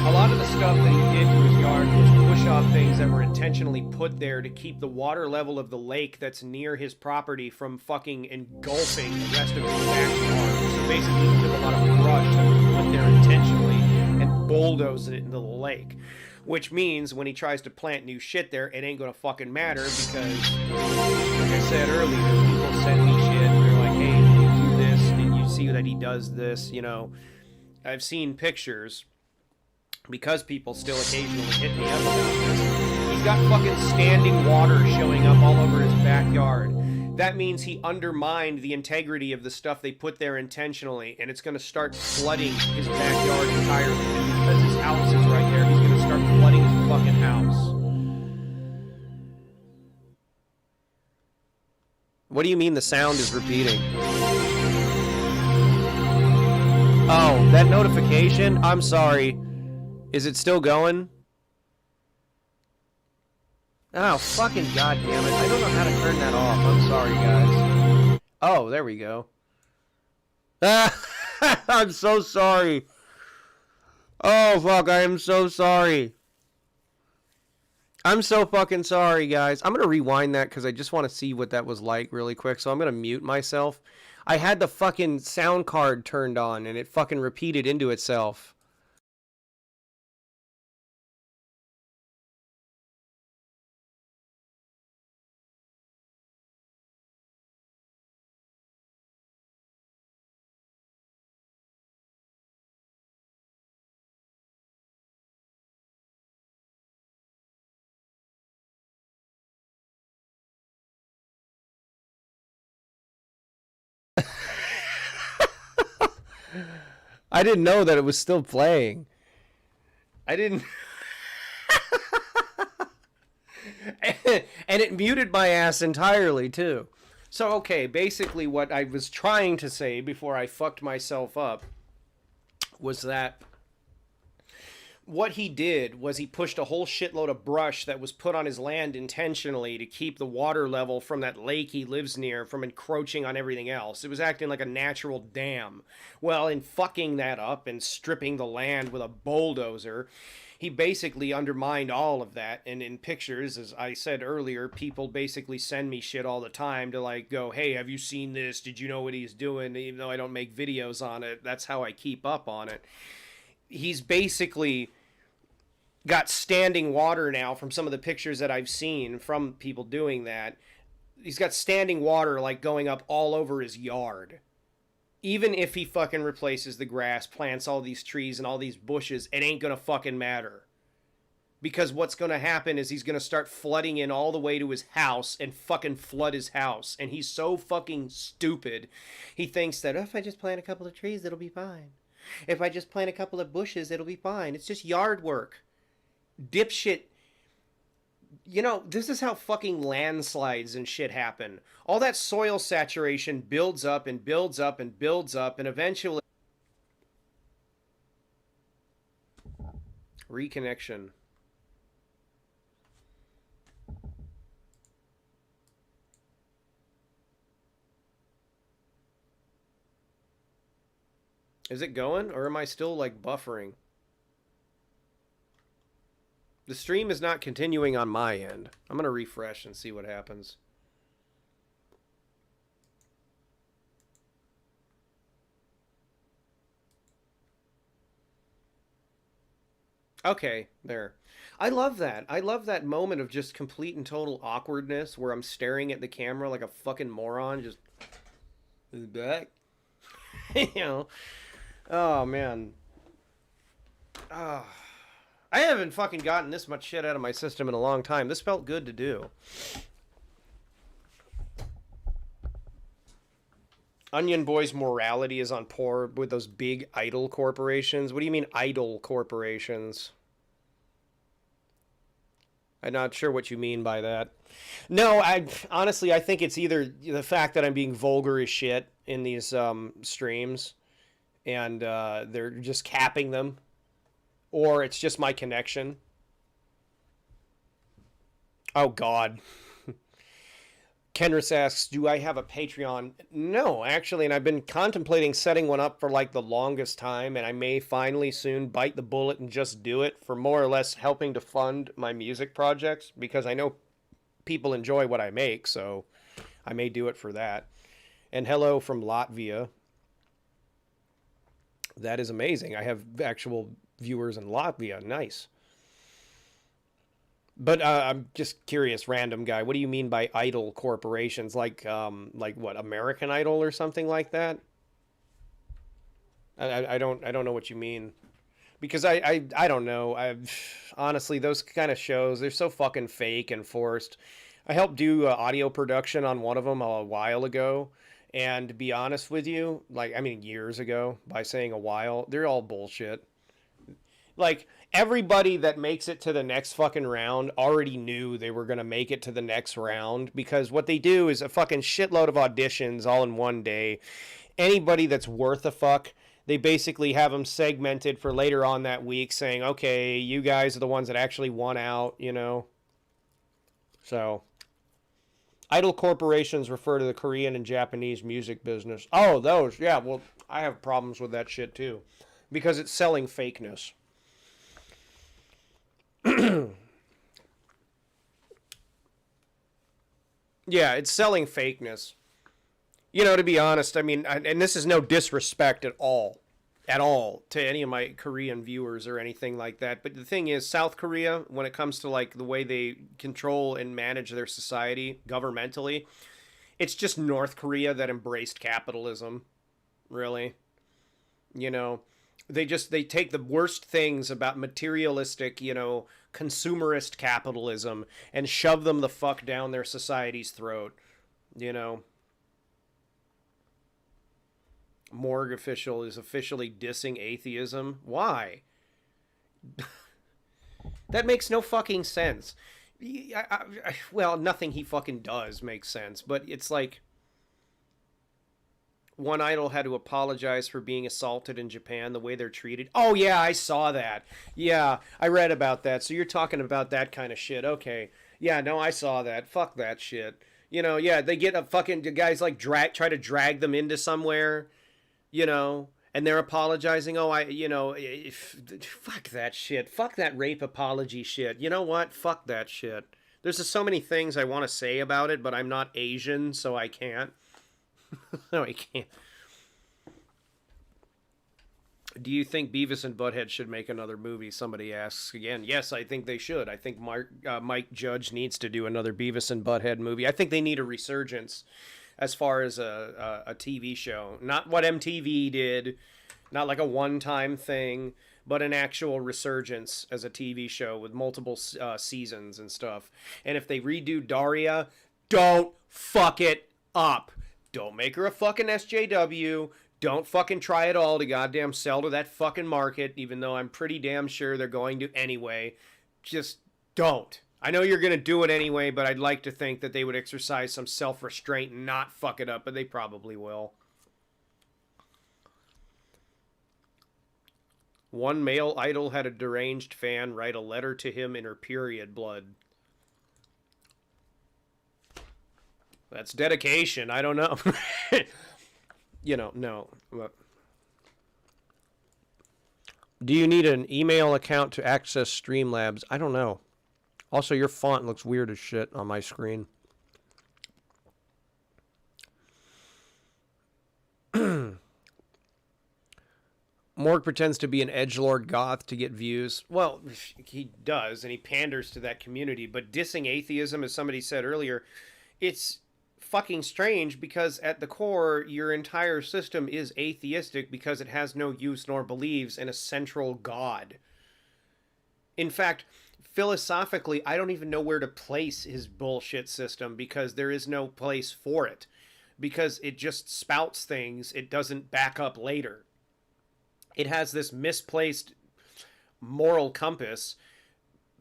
A lot of the stuff that he did to his yard was push off things that were intentionally put there to keep the water level of the lake that's near his property from fucking engulfing the rest of his backyard. So basically he took a lot of brush that was put there intentionally and bulldozed it into the lake. Which means when he tries to plant new shit there, it ain't gonna fucking matter because, like I said earlier, people send me shit. They're like, hey, did you do this? Did you see that he does this? I've seen pictures because people still occasionally hit me up about this. He's got fucking standing water showing up all over his backyard. That means he undermined the integrity of the stuff they put there intentionally, and it's going to start flooding his backyard entirely. And because his house is right there, he's going to start flooding his fucking house. What do you mean the sound is repeating? Oh, that notification? I'm sorry. Is it still going? Oh, fucking goddamn it. I don't know how to turn that off. I'm sorry, guys. Oh, there we go. I'm so sorry. Oh, fuck, I am so sorry. I'm so fucking sorry, guys. I'm going to rewind that because I just want to see what that was like really quick. So I'm going to mute myself. I had the fucking sound card turned on and it fucking repeated into itself. I didn't know that it was still playing. I didn't. And it muted my ass entirely, too. So, okay, basically what I was trying to say before I fucked myself up was that what he did was he pushed a whole shitload of brush that was put on his land intentionally to keep the water level from that lake he lives near from encroaching on everything else. It was acting like a natural dam. Well, in fucking that up and stripping the land with a bulldozer, he basically undermined all of that. And in pictures, as I said earlier, people basically send me shit all the time to like go, hey, have you seen this? Did you know what he's doing? Even though I don't make videos on it, that's how I keep up on it. He's basically got standing water now from some of the pictures that I've seen from people doing that. He's got standing water like going up all over his yard. Even if he fucking replaces the grass, plants all these trees and all these bushes, it ain't gonna fucking matter. Because what's gonna happen is he's gonna start flooding in all the way to his house and fucking flood his house. And he's so fucking stupid. He thinks that, oh, if I just plant a couple of trees, it'll be fine. If I just plant a couple of bushes, it'll be fine. It's just yard work. Dipshit. You know, this is how fucking landslides and shit happen. All that soil saturation builds up and builds up and builds up, and eventually... Reconnection. Is it going, or am I still, like, buffering? The stream is not continuing on my end. I'm going to refresh and see what happens. Okay, there. I love that. I love that moment of just complete and total awkwardness where I'm staring at the camera like a fucking moron. Just... back. You know. Oh, man. Oh... I haven't fucking gotten this much shit out of my system in a long time. This felt good to do. Onion Boy's morality is on par with those big idol corporations. What do you mean idol corporations? I'm not sure what you mean by that. No, honestly, I think it's either the fact that I'm being vulgar as shit in these streams, and they're just capping them. Or it's just my connection. Oh, God. Kenris asks, do I have a Patreon? No, actually, and I've been contemplating setting one up for like the longest time, and I may finally soon bite the bullet and just do it for more or less helping to fund my music projects, because I know people enjoy what I make, so I may do it for that. And hello from Latvia. That is amazing. I have actual... viewers in Latvia. Nice. But I'm just curious, random guy. What do you mean by idol corporations? Like what, American Idol or something like that? I don't know what you mean. Because I don't know. Honestly, those kind of shows, they're so fucking fake and forced. I helped do audio production on one of them a while ago. And to be honest with you, like, I mean, years ago, by saying a while, they're all bullshit. Like, everybody that makes it to the next fucking round already knew they were going to make it to the next round, because what they do is a fucking shitload of auditions all in one day. Anybody that's worth a fuck, they basically have them segmented for later on that week saying, okay, you guys are the ones that actually won out, you know? So, idol corporations refer to the Korean and Japanese music business. Oh, those, yeah, well, I have problems with that shit too, because it's selling fakeness. Yeah, it's selling fakeness. You know, to be honest, I mean, and this is no disrespect at all to any of my Korean viewers or anything like that. But the thing is, South Korea, when it comes to like the way they control and manage their society governmentally, it's just North Korea that embraced capitalism, really. You know, they take the worst things about materialistic, you know, consumerist capitalism and shove them the fuck down their society's throat, you know. morgue official is officially dissing atheism. Why? That makes no fucking sense. Well, nothing he fucking does makes sense, but it's like one idol had to apologize for being assaulted in Japan, the way they're treated. Oh, yeah, I saw that. Yeah, I read about that. So you're talking about that kind of shit. Okay. Yeah, no, I saw that. Fuck that shit. You know, yeah, they get a fucking, the guys like try to drag them into somewhere, you know, and they're apologizing. Oh, fuck that shit. Fuck that rape apology shit. You know what? Fuck that shit. There's just so many things I want to say about it, but I'm not Asian, so I can't. No, I can't. Do you think Beavis and Butthead should make another movie? Somebody asks again. Yes, I think they should. I think Mike Judge needs to do another Beavis and Butthead movie. I think they need a resurgence as far as a TV show. Not what MTV did, not like a one-time thing, but an actual resurgence as a TV show with multiple seasons and stuff. And if they redo Daria, don't fuck it up. Don't make her a fucking SJW. Don't fucking try it all to goddamn sell to that fucking market, even though I'm pretty damn sure they're going to anyway. Just don't. I know you're going to do it anyway, but I'd like to think that they would exercise some self-restraint and not fuck it up, but they probably will. One male idol had a deranged fan write a letter to him in her period blood. That's dedication. I don't know. You know, no. Do you need an email account to access Streamlabs? I don't know. Also, your font looks weird as shit on my screen. Morg pretends to be an edgelord goth to get views. Well, he does, and he panders to that community. But dissing atheism, as somebody said earlier, it's fucking strange because at the core, your entire system is atheistic because it has no use nor believes in a central god. In fact, philosophically, I don't even know where to place his bullshit system because there is no place for it. Because it just spouts things it doesn't back up later. It has this misplaced moral compass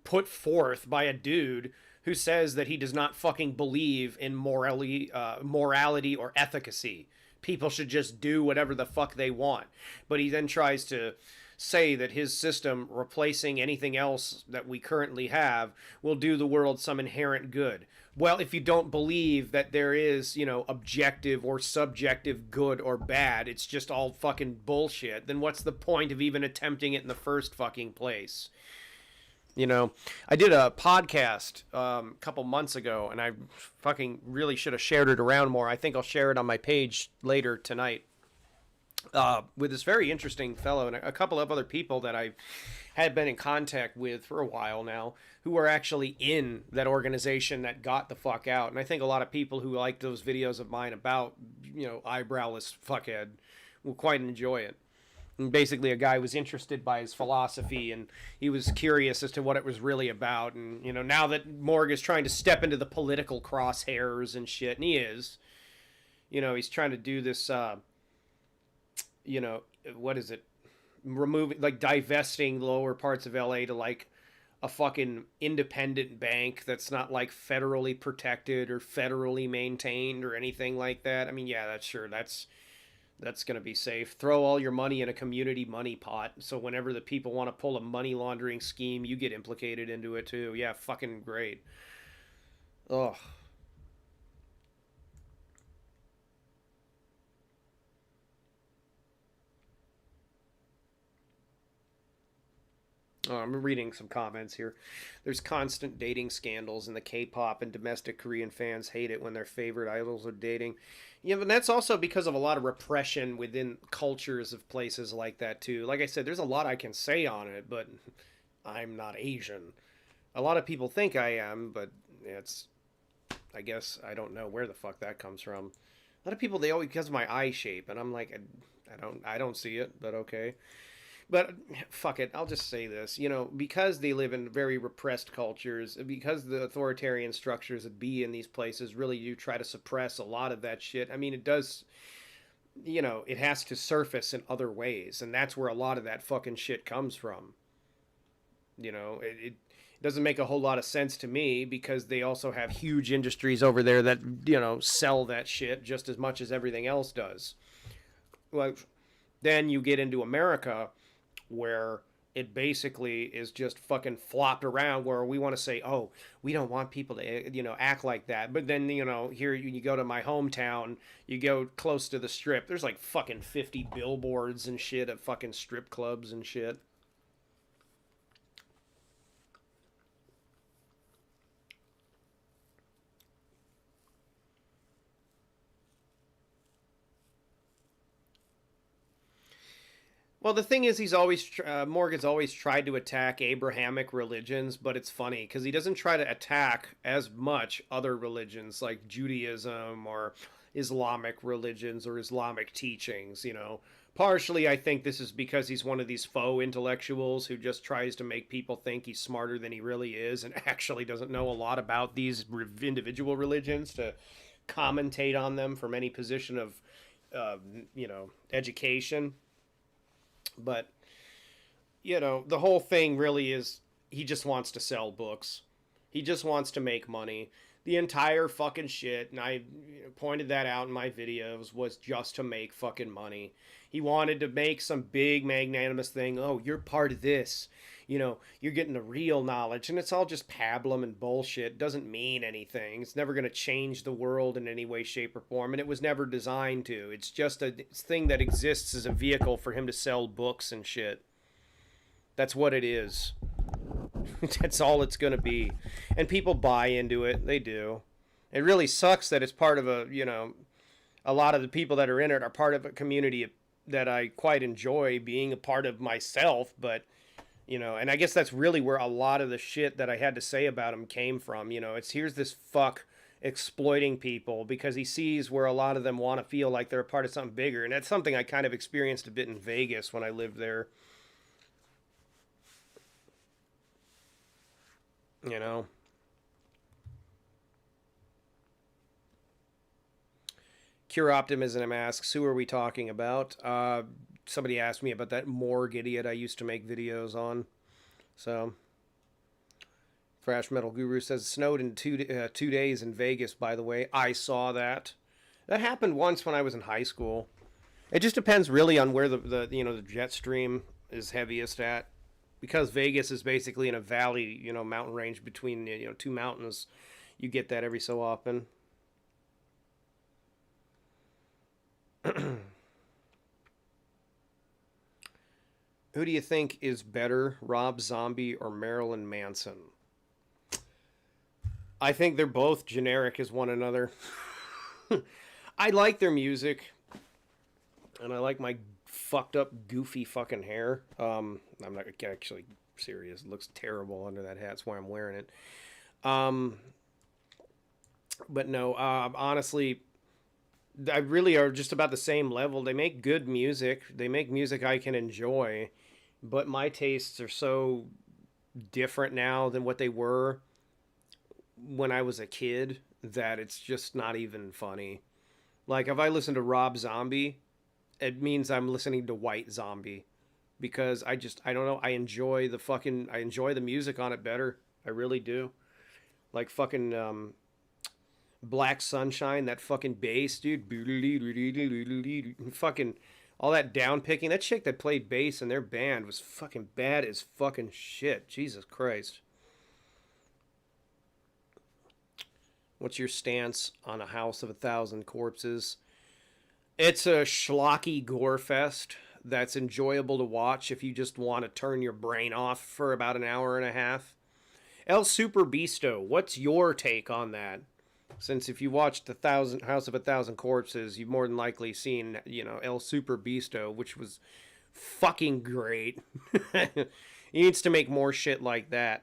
put forth by a dude who says that he does not fucking believe in morality or efficacy. People should just do whatever the fuck they want. But he then tries to say that his system, replacing anything else that we currently have, will do the world some inherent good. Well, if you don't believe that there is, objective or subjective good or bad, it's just all fucking bullshit, then what's the point of even attempting it in the first fucking place? I did a podcast a couple months ago, and I fucking really should have shared it around more. I think I'll share it on my page later tonight with this very interesting fellow and a couple of other people that I had been in contact with for a while now who are actually in that organization that got the fuck out. And I think a lot of people who like those videos of mine about, eyebrowless fuckhead will quite enjoy it. And basically, a guy was interested by his philosophy, and he was curious as to what it was really about. And, now that Morg is trying to step into the political crosshairs and shit, and he is, he's trying to do this, what is it? Removing, divesting lower parts of LA to, a fucking independent bank that's not, federally protected or federally maintained or anything like that. I mean, yeah, that's going to be safe. Throw all your money in a community money pot. So whenever the people want to pull a money laundering scheme, you get implicated into it too. Yeah, fucking great. Ugh. Oh, I'm reading some comments here. There's constant dating scandals in the K-pop, and domestic Korean fans hate it when their favorite idols are dating. Yeah, but that's also because of a lot of repression within cultures of places like that, too. Like I said, there's a lot I can say on it, but I'm not Asian. A lot of people think I am, but I guess I don't know where the fuck that comes from. A lot of people, they always, because of my eye shape, and I'm like, I don't see it, but okay. But fuck it, I'll just say this, because they live in very repressed cultures, because the authoritarian structures that be in these places really do try to suppress a lot of that shit. I mean, it does, you know, it has to surface in other ways, and that's where a lot of that fucking shit comes from. You know, it doesn't make a whole lot of sense to me because they also have huge industries over there that, you know, sell that shit just as much as everything else does. Like, then you get into America where it basically is just fucking flopped around where we want to say, oh, we don't want people to, you know, act like that. But then, you know, here you go to my hometown, you go close to the strip, there's like fucking 50 billboards and shit at fucking strip clubs and shit. Well, the thing is, Morgan's always tried to attack Abrahamic religions, but it's funny because he doesn't try to attack as much other religions like Judaism or Islamic religions or Islamic teachings. You know, partially I think this is because he's one of these faux intellectuals who just tries to make people think he's smarter than he really is, and actually doesn't know a lot about these individual religions to commentate on them from any position of, you know, education. But, you know, the whole thing really is he just wants to sell books. He just wants to make money. The entire fucking shit, and I pointed that out in my videos, was just to make fucking money. He wanted to make some big magnanimous thing. Oh, you're part of this. You know, you're getting the real knowledge. And it's all just pablum and bullshit. It doesn't mean anything. It's never going to change the world in any way, shape, or form. And it was never designed to. It's just a thing that exists as a vehicle for him to sell books and shit. That's what it is. That's all it's going to be. And people buy into it. They do. It really sucks that it's part of a, you know, a lot of the people that are in it are part of a community that I quite enjoy being a part of myself. But, you know, and I guess that's really where a lot of the shit that I had to say about him came from. You know, it's here's this fuck exploiting people because he sees where a lot of them want to feel like they're a part of something bigger. And that's something I kind of experienced a bit in Vegas when I lived there. You know, Cure Optimism asks, who are we talking about? Somebody asked me about that Morgue idiot I used to make videos on. So, Thrash Metal Guru says, snowed in 2 days in Vegas, by the way. I saw that. That happened once when I was in high school. It just depends really on where the you know, the jet stream is heaviest at. Because Vegas is basically in a valley, you know, mountain range between, you know, two mountains, you get that every so often. Who do you think is better, Rob Zombie or Marilyn Manson? I think they're both generic as one another. I like their music, and I like my fucked up, goofy fucking hair. I'm not actually serious. It looks terrible under that hat. That's why I'm wearing it. But no, honestly, I really are just about the same level. They make good music. They make music I can enjoy, but my tastes are so different now than what they were when I was a kid that it's just not even funny. Like, if I listen to Rob Zombie, it means I'm listening to White Zombie because I don't know, I enjoy the music on it better. I really do. Like fucking Black Sunshine, that fucking bass, dude. Fucking all that down picking. That chick that played bass in their band was fucking bad as fucking shit. Jesus Christ. What's your stance on A House of a Thousand Corpses? It's a schlocky gore fest that's enjoyable to watch if you just want to turn your brain off for about an hour and a half. El Super Bisto, what's your take on that? Since if you watched the House of a Thousand Corpses, you've more than likely seen, you know, El Super Bisto, which was fucking great. He needs to make more shit like that.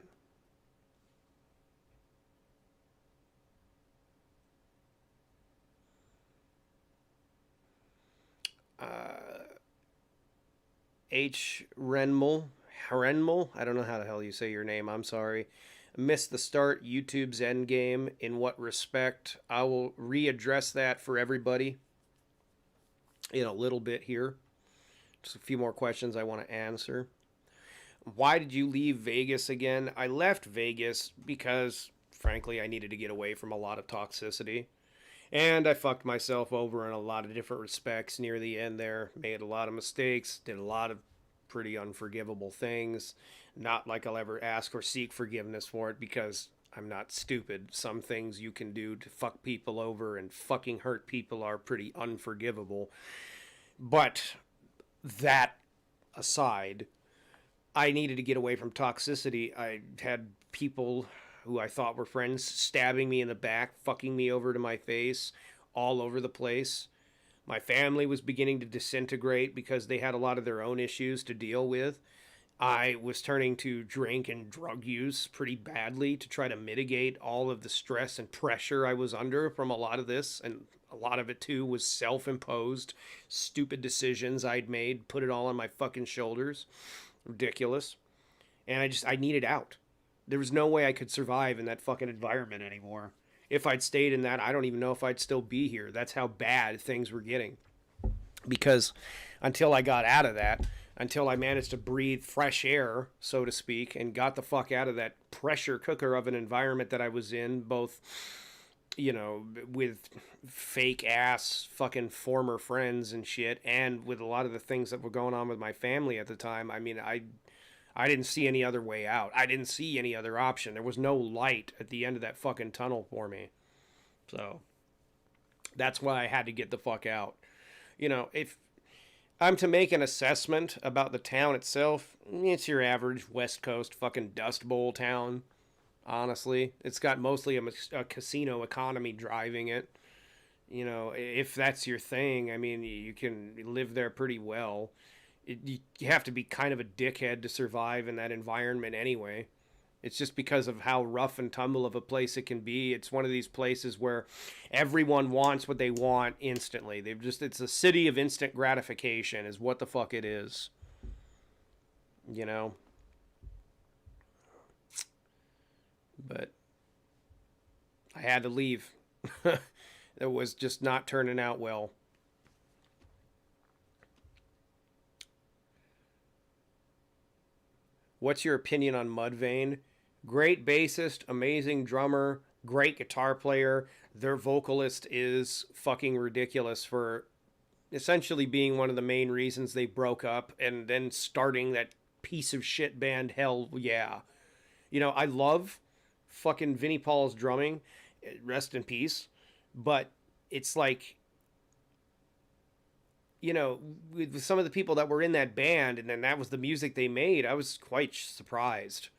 H. Renmel, I don't know how the hell you say your name, I'm sorry. Missed the start, YouTube's Endgame. In what respect? I will readdress that for everybody. in a little bit here. Just a few more questions I want to answer. Why did you leave Vegas again? I left Vegas because, frankly, I needed to get away from a lot of toxicity. And I fucked myself over in a lot of different respects near the end there. Made a lot of mistakes, did a lot of pretty unforgivable things. Not like I'll ever ask or seek forgiveness for it because I'm not stupid. Some things you can do to fuck people over and fucking hurt people are pretty unforgivable. But that aside, I needed to get away from toxicity. I had people who I thought were friends stabbing me in the back, fucking me over to my face, all over the place. My family was beginning to disintegrate because they had a lot of their own issues to deal with. I was turning to drink and drug use pretty badly to try to mitigate all of the stress and pressure I was under from a lot of this. And a lot of it, too, was self-imposed, stupid decisions I'd made, put it all on my fucking shoulders. Ridiculous. And I needed out. There was no way I could survive in that fucking environment anymore. If I'd stayed in that, I don't even know if I'd still be here. That's how bad things were getting. Because until I got out of that, until I managed to breathe fresh air, so to speak, and got the fuck out of that pressure cooker of an environment that I was in, both, you know, with fake ass fucking former friends and shit, and with a lot of the things that were going on with my family at the time. I mean, I didn't see any other way out. I didn't see any other option. There was no light at the end of that fucking tunnel for me. So that's why I had to get the fuck out. You know, if I'm to make an assessment about the town itself, it's your average West Coast fucking Dust Bowl town. Honestly, it's got mostly a casino economy driving it. You know, if that's your thing, I mean, you can live there pretty well. You have to be kind of a dickhead to survive in that environment anyway. It's just because of how rough and tumble of a place it can be. It's one of these places where everyone wants what they want instantly. It's a city of instant gratification is what the fuck it is. You know? But I had to leave. It was just not turning out well. What's your opinion on Mudvayne? Great bassist, amazing drummer, great guitar player. Their vocalist is fucking ridiculous for essentially being one of the main reasons they broke up and then starting that piece of shit band Hell Yeah. You know, I love fucking Vinnie Paul's drumming. Rest in peace. But it's like, you know, with some of the people that were in that band and then that was the music they made, I was quite surprised,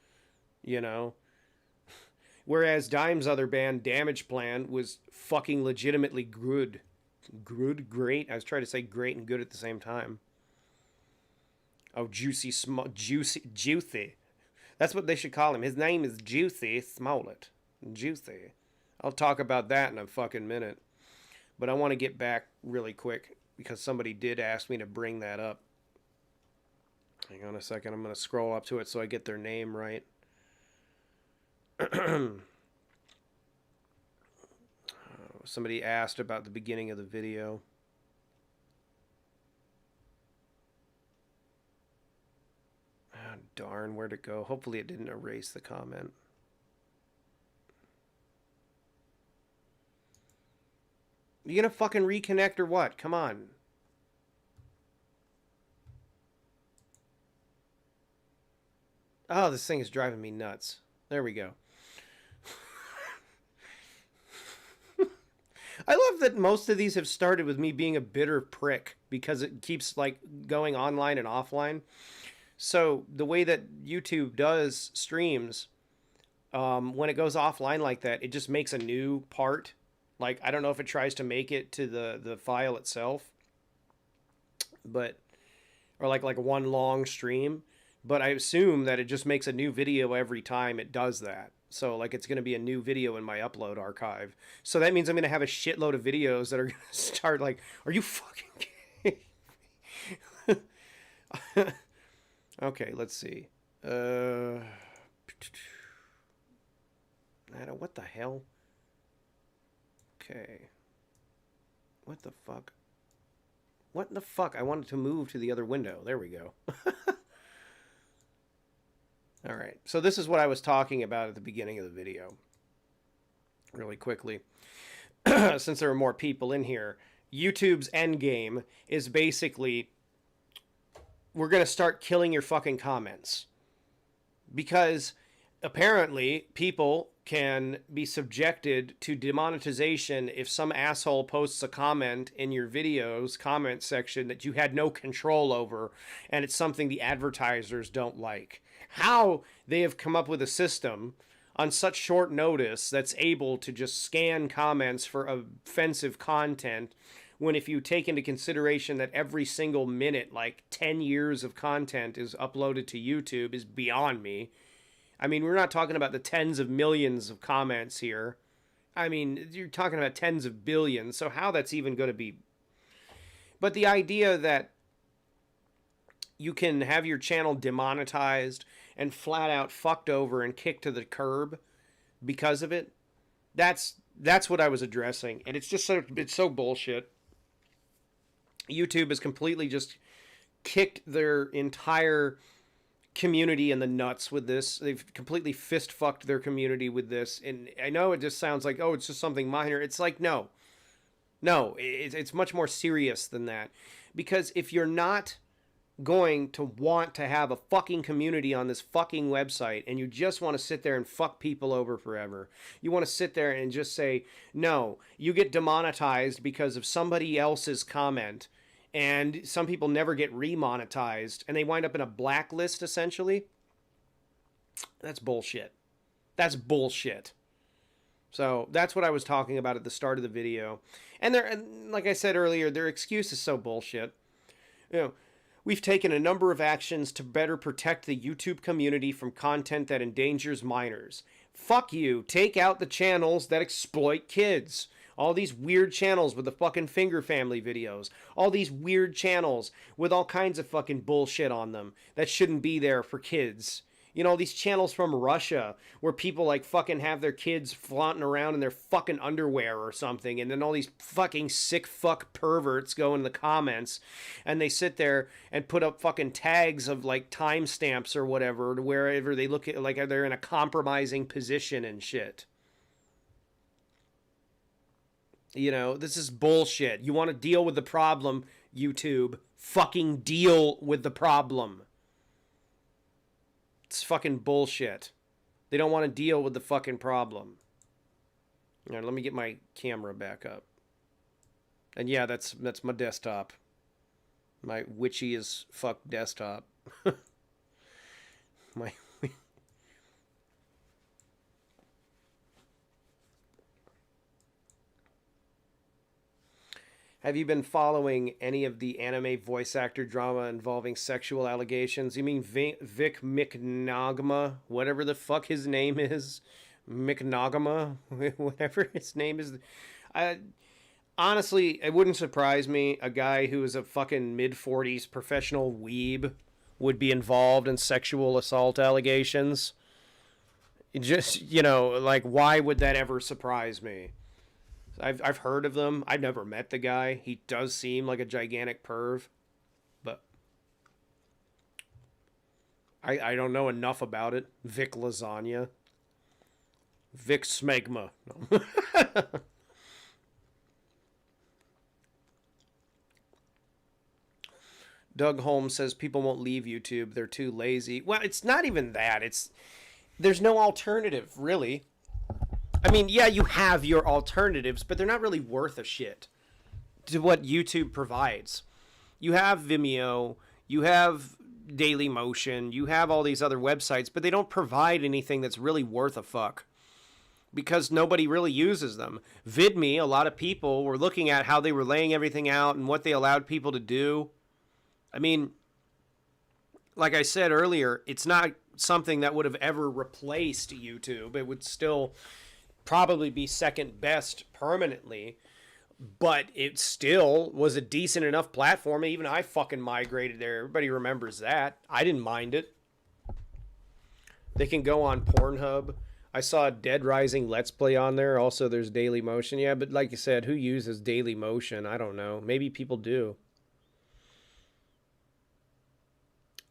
you know. Whereas Dime's other band, Damage Plan, was fucking legitimately good. Great? I was trying to say great and good at the same time. Oh, Juicy. That's what they should call him. His name is Juicy Smollett. Juicy. I'll talk about that in a fucking minute. But I want to get back really quick because somebody did ask me to bring that up. Hang on a second. I'm going to scroll up to it so I get their name right. Somebody asked about the beginning of the video. Oh, darn, where'd it go? Hopefully it didn't erase the comment. You gonna fucking reconnect or what? Come on. Oh, this thing is driving me nuts. There we go. I love that most of these have started with me being a bitter prick because it keeps like going online and offline. So the way that YouTube does streams, when it goes offline like that, it just makes a new part. Like, I don't know if it tries to make it to the file itself, but, or like one long stream, but I assume that it just makes a new video every time it does that. So, like, it's going to be a new video in my upload archive. So that means I'm going to have a shitload of videos that are going to start, like, are you fucking kidding? Okay, let's see. What the hell? Okay. What the fuck? What the fuck? I wanted to move to the other window. There we go. All right. So this is what I was talking about at the beginning of the video. Really quickly. Since there are more people in here. YouTube's endgame is basically, we're going to start killing your fucking comments. Because apparently people can be subjected to demonetization if some asshole posts a comment in your video's comment section that you had no control over, and it's something the advertisers don't like. How they have come up with a system on such short notice that's able to just scan comments for offensive content, when if you take into consideration that every single minute, like 10 years of content is uploaded to YouTube, is beyond me. I mean, we're not talking about the tens of millions of comments here. I mean, you're talking about tens of billions, so how that's even going to be... But the idea that you can have your channel demonetized and flat out fucked over and kicked to the curb because of it, that's what I was addressing. And it's just it's so bullshit. YouTube has completely just kicked their entire community in the nuts with this. They've completely fist fucked their community with this. And I know it just sounds like, oh, it's just something minor. It's like, no, it's much more serious than that. Because if you're not going to want to have a fucking community on this fucking website, and you just want to sit there and fuck people over forever, you want to sit there and just say, no, you get demonetized because of somebody else's comment, and some people never get remonetized, and they wind up in a blacklist, essentially. That's bullshit. That's bullshit. So that's what I was talking about at the start of the video. And like I said earlier, their excuse is so bullshit. You know, we've taken a number of actions to better protect the YouTube community from content that endangers minors. Fuck you. Take out the channels that exploit kids. All these weird channels with the fucking Finger Family videos. All these weird channels with all kinds of fucking bullshit on them that shouldn't be there for kids. You know, these channels from Russia where people like fucking have their kids flaunting around in their fucking underwear or something, and then all these fucking sick fuck perverts go in the comments and they sit there and put up fucking tags of like timestamps or whatever to wherever they look at, like they're in a compromising position and shit. You know, this is bullshit. You want to deal with the problem, YouTube? Fucking deal with the problem. It's fucking bullshit. They don't want to deal with the fucking problem. All right, let me get my camera back up. And yeah, that's my desktop. My witchy as fuck desktop. my Have you been following any of the anime voice actor drama involving sexual allegations? You mean Vic McNogma? Whatever the fuck his name is? McNogma? Whatever his name is. Honestly, it wouldn't surprise me. A guy who is a fucking mid-40s professional weeb would be involved in sexual assault allegations. Just, you know, like, why would that ever surprise me? I've heard of them. I've never met the guy. He does seem like a gigantic perv. But I don't know enough about it. Vic Lasagna. Vic Smegma. No. Doug Holmes says people won't leave YouTube. They're too lazy. Well, it's not even that. There's no alternative, really. I mean, yeah, you have your alternatives, but they're not really worth a shit to what YouTube provides. You have Vimeo, you have Dailymotion, you have all these other websites, but they don't provide anything that's really worth a fuck because nobody really uses them. VidMe, a lot of people were looking at how they were laying everything out and what they allowed people to do. I mean, like I said earlier, it's not something that would have ever replaced YouTube. It would still probably be second best permanently, but it still was a decent enough platform. Even I fucking migrated there. Everybody remembers that. I didn't mind it. They can go on Pornhub. I saw a Dead Rising Let's Play on there. Also, there's Dailymotion. Yeah, but like you said, who uses Dailymotion? I don't know. Maybe people do.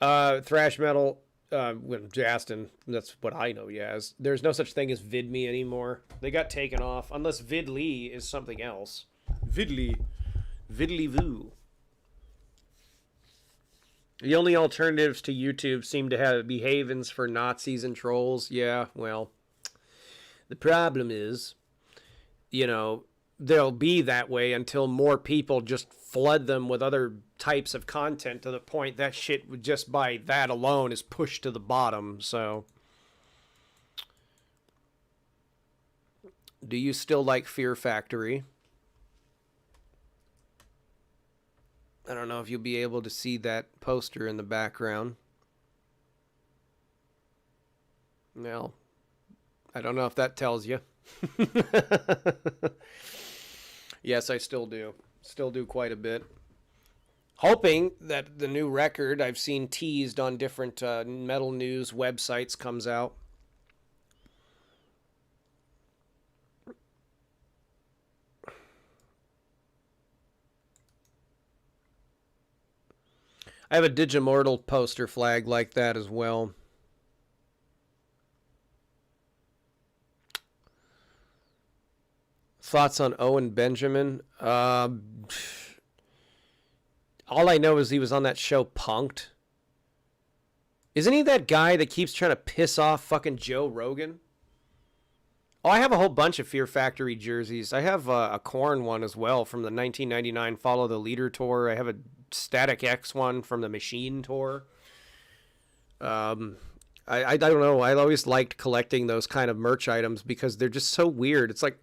Thrash metal, Justin, that's what I know, yes. There's no such thing as VidMe anymore. They got taken off, unless VidLee is something else. VidLee. VidLeeVoo. The only alternatives to YouTube seem to be havens for Nazis and trolls. Yeah, well, the problem is, you know, they'll be that way until more people just flood them with other types of content to the point that shit, just by that alone, is pushed to the bottom. So, do you still like Fear Factory? I don't know if you'll be able to see that poster in the background. Well, I don't know if that tells you. Yes, I still do. Still do quite a bit. Hoping that the new record I've seen teased on different metal news websites comes out. I have a Digimortal poster flag like that as well. Thoughts on Owen Benjamin? All I know is he was on that show Punk'd. Isn't he that guy that keeps trying to piss off fucking Joe Rogan? Oh, I have a whole bunch of Fear Factory jerseys. I have a Korn one as well from the 1999 Follow the Leader tour. I have a Static X one from the Machine tour. I don't know. I always liked collecting those kind of merch items because they're just so weird. It's like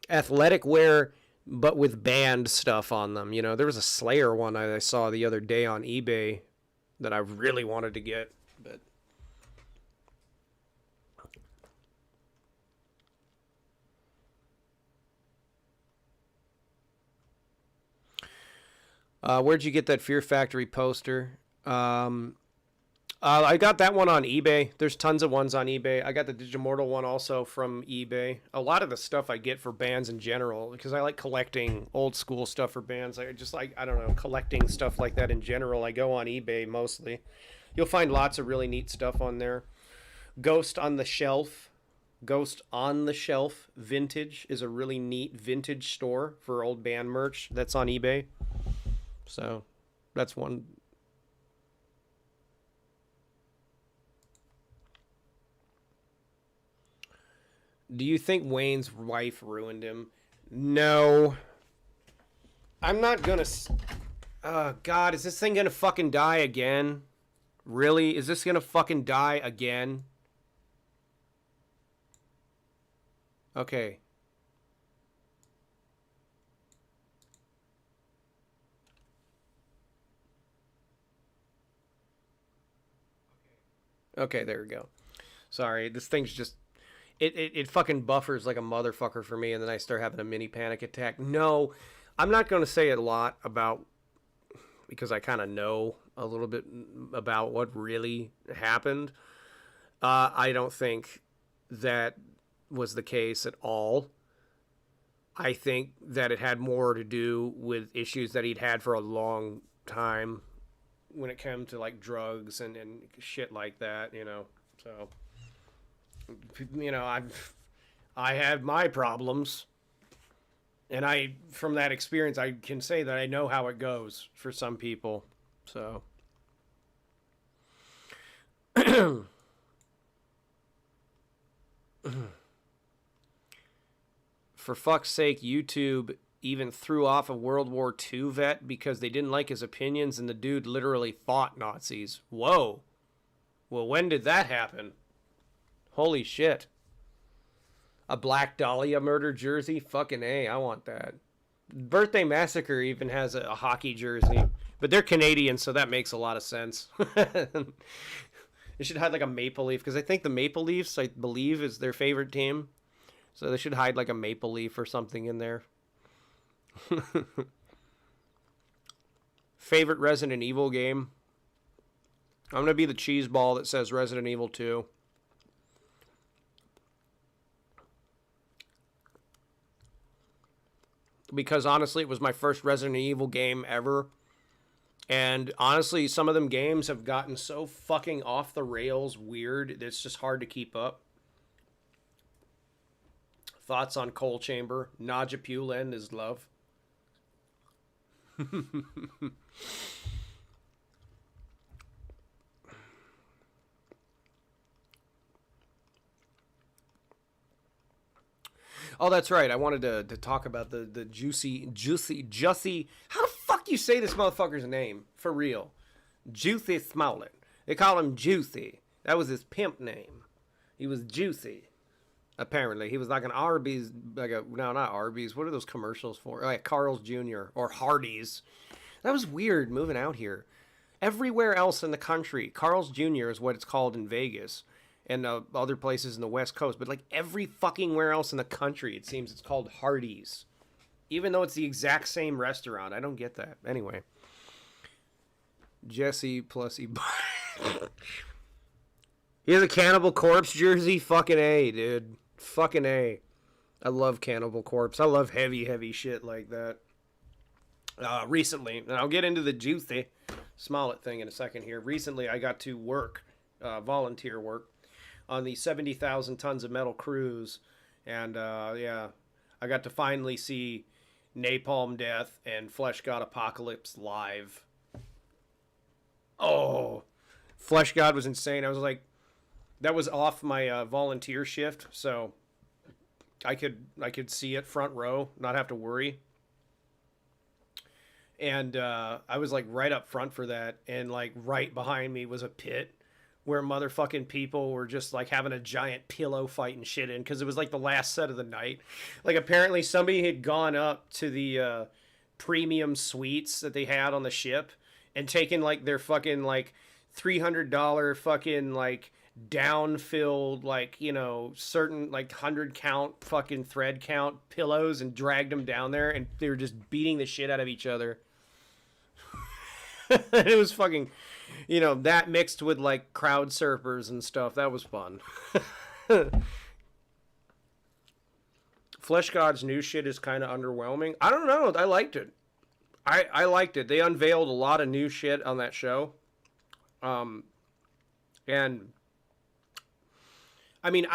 athletic wear, but with band stuff on them. You know, there was a Slayer one I saw the other day on eBay that I really wanted to get, but where'd you get that Fear Factory poster? I got that one on eBay. There's tons of ones on eBay. I got the Digimortal one also from eBay. A lot of the stuff I get for bands in general, because I like collecting old school stuff for bands. I just like, I don't know, collecting stuff like that in general. I go on eBay mostly. You'll find lots of really neat stuff on there. Ghost on the Shelf. Ghost on the Shelf Vintage is a really neat vintage store for old band merch that's on eBay. So that's one. Do you think Wayne's wife ruined him? No. I'm not gonna... Oh, God, is this thing gonna fucking die again? Really? Is this gonna fucking die again? Okay. Okay, there we go. Sorry, this thing's just... It fucking buffers like a motherfucker for me, and then I start having a mini panic attack. No, I'm not going to say a lot about, because I kind of know a little bit about what really happened. I don't think that was the case at all. I think that it had more to do with issues that he'd had for a long time when it came to like drugs and shit like that, you know. So, you know, I had my problems, and from that experience, I can say that I know how it goes for some people. So, for fuck's sake, YouTube even threw off a World War II vet because they didn't like his opinions, and the dude literally fought Nazis. Whoa. Well, when did that happen? Holy shit. A Black Dahlia murder jersey? Fucking A, I want that. Birthday Massacre even has a hockey jersey. But they're Canadian, so that makes a lot of sense. They should hide like a Maple Leaf, because I think the Maple Leafs, I believe, is their favorite team. So they should hide like a Maple Leaf or something in there. Favorite Resident Evil game? I'm going to be the cheese ball that says Resident Evil 2. Because honestly, it was my first Resident Evil game ever. And honestly, some of them games have gotten so fucking off the rails weird, it's just hard to keep up. Thoughts on Coal Chamber? Najapulen is love. Oh, that's right. I wanted to talk about the Juicy. How the fuck do you say this motherfucker's name? For real. Juicy Smollett. They call him Juicy. That was his pimp name. He was Juicy. Apparently. He was like an Arby's, no, not Arby's. What are those commercials for? Like Carl's Jr. or Hardee's. That was weird moving out here. Everywhere else in the country, Carl's Jr. is what it's called in Vegas. And other places in the West Coast, but like every fucking where else in the country, it seems it's called Hardee's, even though it's the exact same restaurant. I don't get that. Anyway, Jesse Plussy. He has a Cannibal Corpse jersey. Fucking A, dude. Fucking A. I love Cannibal Corpse. I love heavy shit like that. Recently, and I'll get into the Juicy Smollett thing in a second here. Recently, I got to work, volunteer work, on the 70,000 tons of metal cruise, and yeah, I got to finally see Napalm Death and Flesh God Apocalypse live. Oh, Flesh God was insane. I was like, that was off my volunteer shift, so I could see it front row, not have to worry. And I was like right up front for that, and like right behind me was a pit where motherfucking people were just like having a giant pillow fight and shit in, because it was like the last set of the night. Like apparently somebody had gone up to the premium suites that they had on the ship and taken like their fucking like $300 fucking like down-filled like, you know, certain like 100 count fucking thread count pillows and dragged them down there, and they were just beating the shit out of each other. It was fucking, you know, that mixed with like crowd surfers and stuff. That was fun. Flesh God's new shit is kind of underwhelming. I don't know. I liked it. I liked it. They unveiled a lot of new shit on that show. And I mean,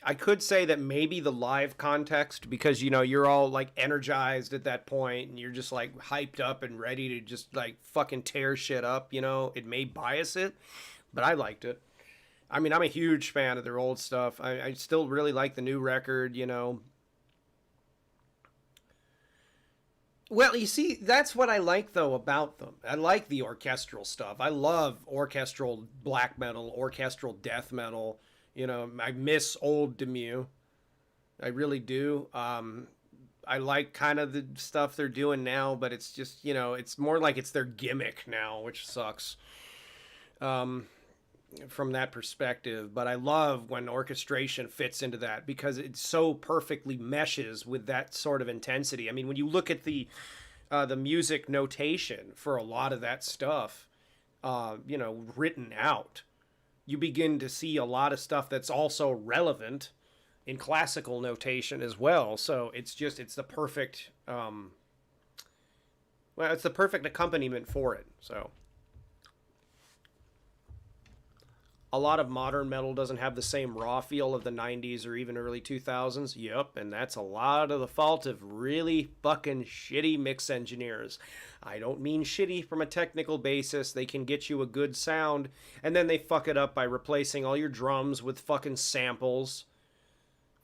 I could say that maybe the live context, because, you know, you're all like energized at that point and you're just like hyped up and ready to just like fucking tear shit up, you know, it may bias it, but I liked it. I mean, I'm a huge fan of their old stuff. I still really like the new record, you know. Well, you see, that's what I like, though, about them. I like the orchestral stuff. I love orchestral black metal, orchestral death metal. You know, I miss old Demu. I really do. I like kind of the stuff they're doing now, but it's just, you know, it's more like it's their gimmick now, which sucks from that perspective. But I love when orchestration fits into that, because it so perfectly meshes with that sort of intensity. I mean, when you look at the music notation for a lot of that stuff, you know, written out, you begin to see a lot of stuff that's also relevant in classical notation as well. So it's the perfect, it's the perfect accompaniment for it. So a lot of modern metal doesn't have the same raw feel of the 90s or even early 2000s. Yep, and that's a lot of the fault of really fucking shitty mix engineers. I don't mean shitty from a technical basis. They can get you a good sound, and then they fuck it up by replacing all your drums with fucking samples.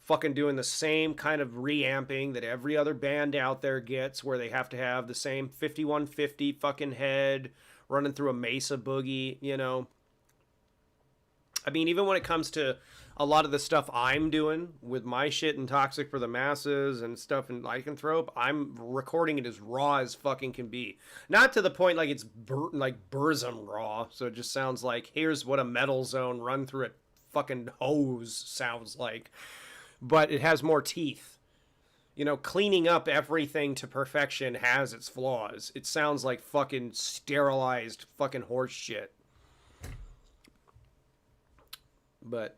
Fucking doing the same kind of reamping that every other band out there gets, where they have to have the same 5150 fucking head running through a Mesa Boogie, you know. I mean, even when it comes to a lot of the stuff I'm doing with my shit and Toxic for the Masses and stuff in Lycanthrope, I'm recording it as raw as fucking can be. Not to the point like it's like Burzum raw, so it just sounds like, here's what a metal zone run through a fucking hose sounds like. But it has more teeth. You know, cleaning up everything to perfection has its flaws. It sounds like fucking sterilized fucking horse shit. But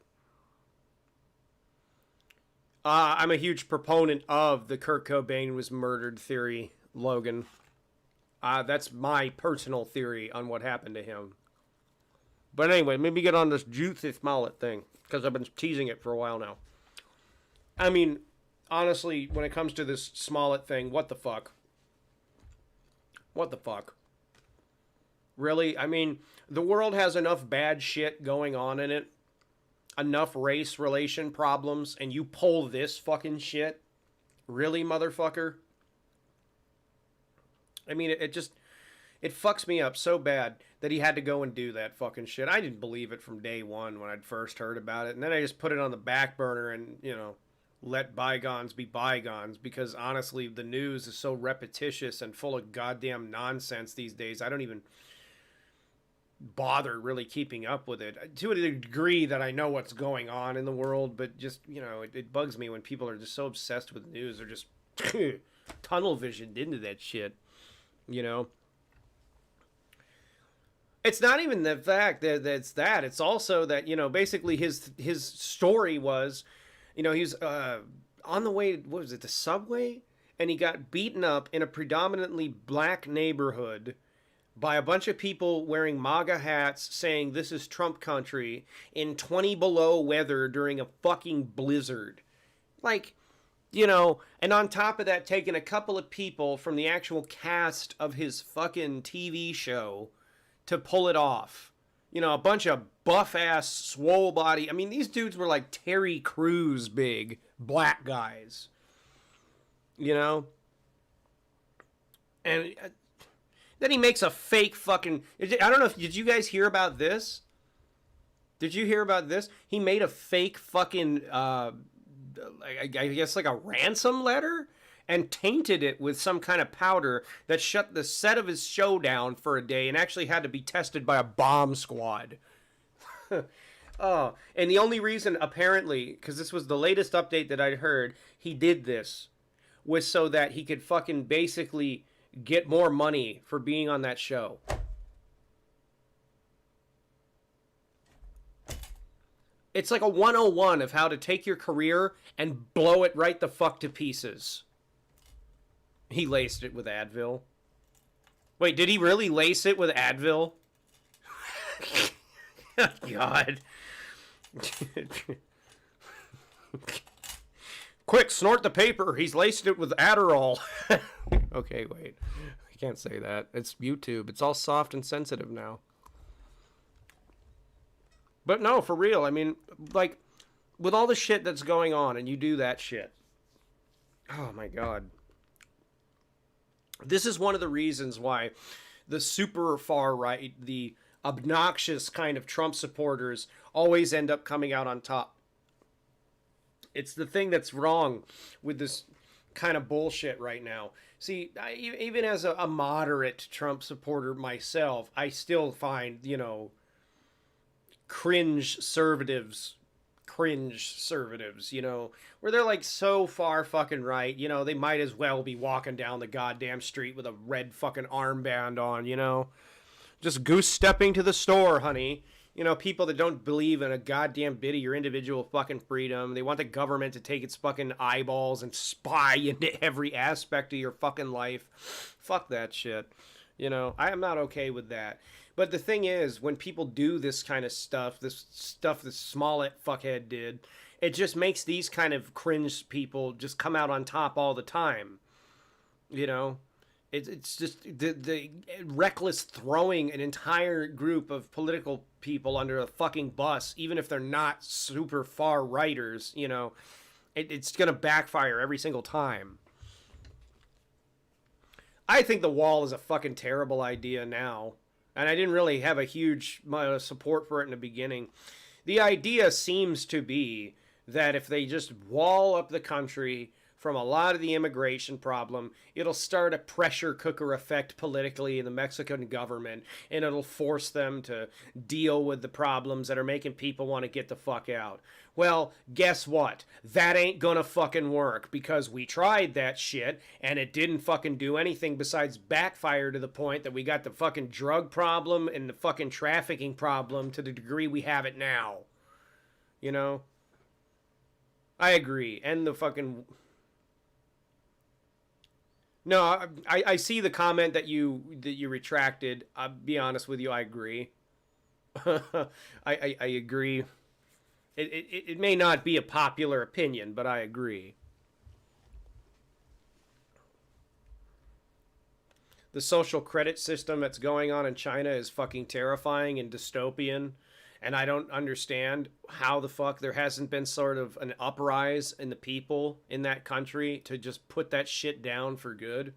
I'm a huge proponent of the Kurt Cobain was murdered theory, Logan. That's my personal theory on what happened to him. But anyway, maybe get on this Jussie Smollett thing, because I've been teasing it for a while now. I mean, honestly, when it comes to this Smollett thing, what the fuck? What the fuck? Really? I mean, the world has enough bad shit going on in it, enough race relation problems, and you pull this fucking shit? Really, motherfucker? I mean, it fucks me up so bad that he had to go and do that fucking shit. I didn't believe it from day one when I'd first heard about it, and then I just put it on the back burner and, let bygones be bygones, because honestly, the news is so repetitious and full of goddamn nonsense these days. I don't even bother really keeping up with it, to a degree that I know what's going on in the world, but just, it bugs me when people are just so obsessed with news. They're just tunnel visioned into that shit, It's not even the fact that it's that. It's also that, basically his story was, he's on the way, what was it, the subway? And he got beaten up in a predominantly black neighborhood by a bunch of people wearing MAGA hats saying this is Trump country in 20 below weather during a fucking blizzard. Like, and on top of that, taking a couple of people from the actual cast of his fucking TV show to pull it off. A bunch of buff-ass, swole body. I mean, these dudes were like Terry Crews big black guys. And then he makes a fake fucking... I don't know if... Did you guys hear about this? Did you hear about this? He made a fake fucking... I guess like a ransom letter? And tainted it with some kind of powder that shut the set of his show down for a day and actually had to be tested by a bomb squad. Oh, and the only reason, apparently, because this was the latest update that I'd heard, he did this, was so that he could fucking basically get more money for being on that show. It's like a 101 of how to take your career and blow it right the fuck to pieces. He laced it with Advil. Wait, did he really lace it with Advil? God. Quick, snort the paper. He's laced it with Adderall. Okay, wait. I can't say that. It's YouTube. It's all soft and sensitive now. But no, for real. I mean, like, with all the shit that's going on and you do that shit. Oh, my God. This is one of the reasons why the super far right, the obnoxious kind of Trump supporters, always end up coming out on top. It's the thing that's wrong with this kind of bullshit right now. See, even as a moderate Trump supporter myself, I still find, cringe conservatives, where they're like so far fucking right, they might as well be walking down the goddamn street with a red fucking armband on, just goose stepping to the store, honey. People that don't believe in a goddamn bit of your individual fucking freedom. They want the government to take its fucking eyeballs and spy into every aspect of your fucking life. Fuck that shit. I am not okay with that. But the thing is, when people do this kind of stuff, this Smollett fuckhead did, it just makes these kind of cringe people just come out on top all the time. It's just the reckless throwing an entire group of political people under a fucking bus, even if they're not super far righters, it's going to backfire every single time. I think the wall is a fucking terrible idea now. And I didn't really have a huge support for it in the beginning. The idea seems to be that if they just wall up the country from a lot of the immigration problem, it'll start a pressure cooker effect politically in the Mexican government, and it'll force them to deal with the problems that are making people want to get the fuck out. Well, guess what? That ain't gonna fucking work, because we tried that shit and it didn't fucking do anything besides backfire to the point that we got the fucking drug problem and the fucking trafficking problem to the degree we have it now. I agree. And the fucking... No, I see the comment that you retracted. I'll be honest with you, I agree. I agree. It may not be a popular opinion, but I agree. The social credit system that's going on in China is fucking terrifying and dystopian. And I don't understand how the fuck there hasn't been sort of an uprise in the people in that country to just put that shit down for good.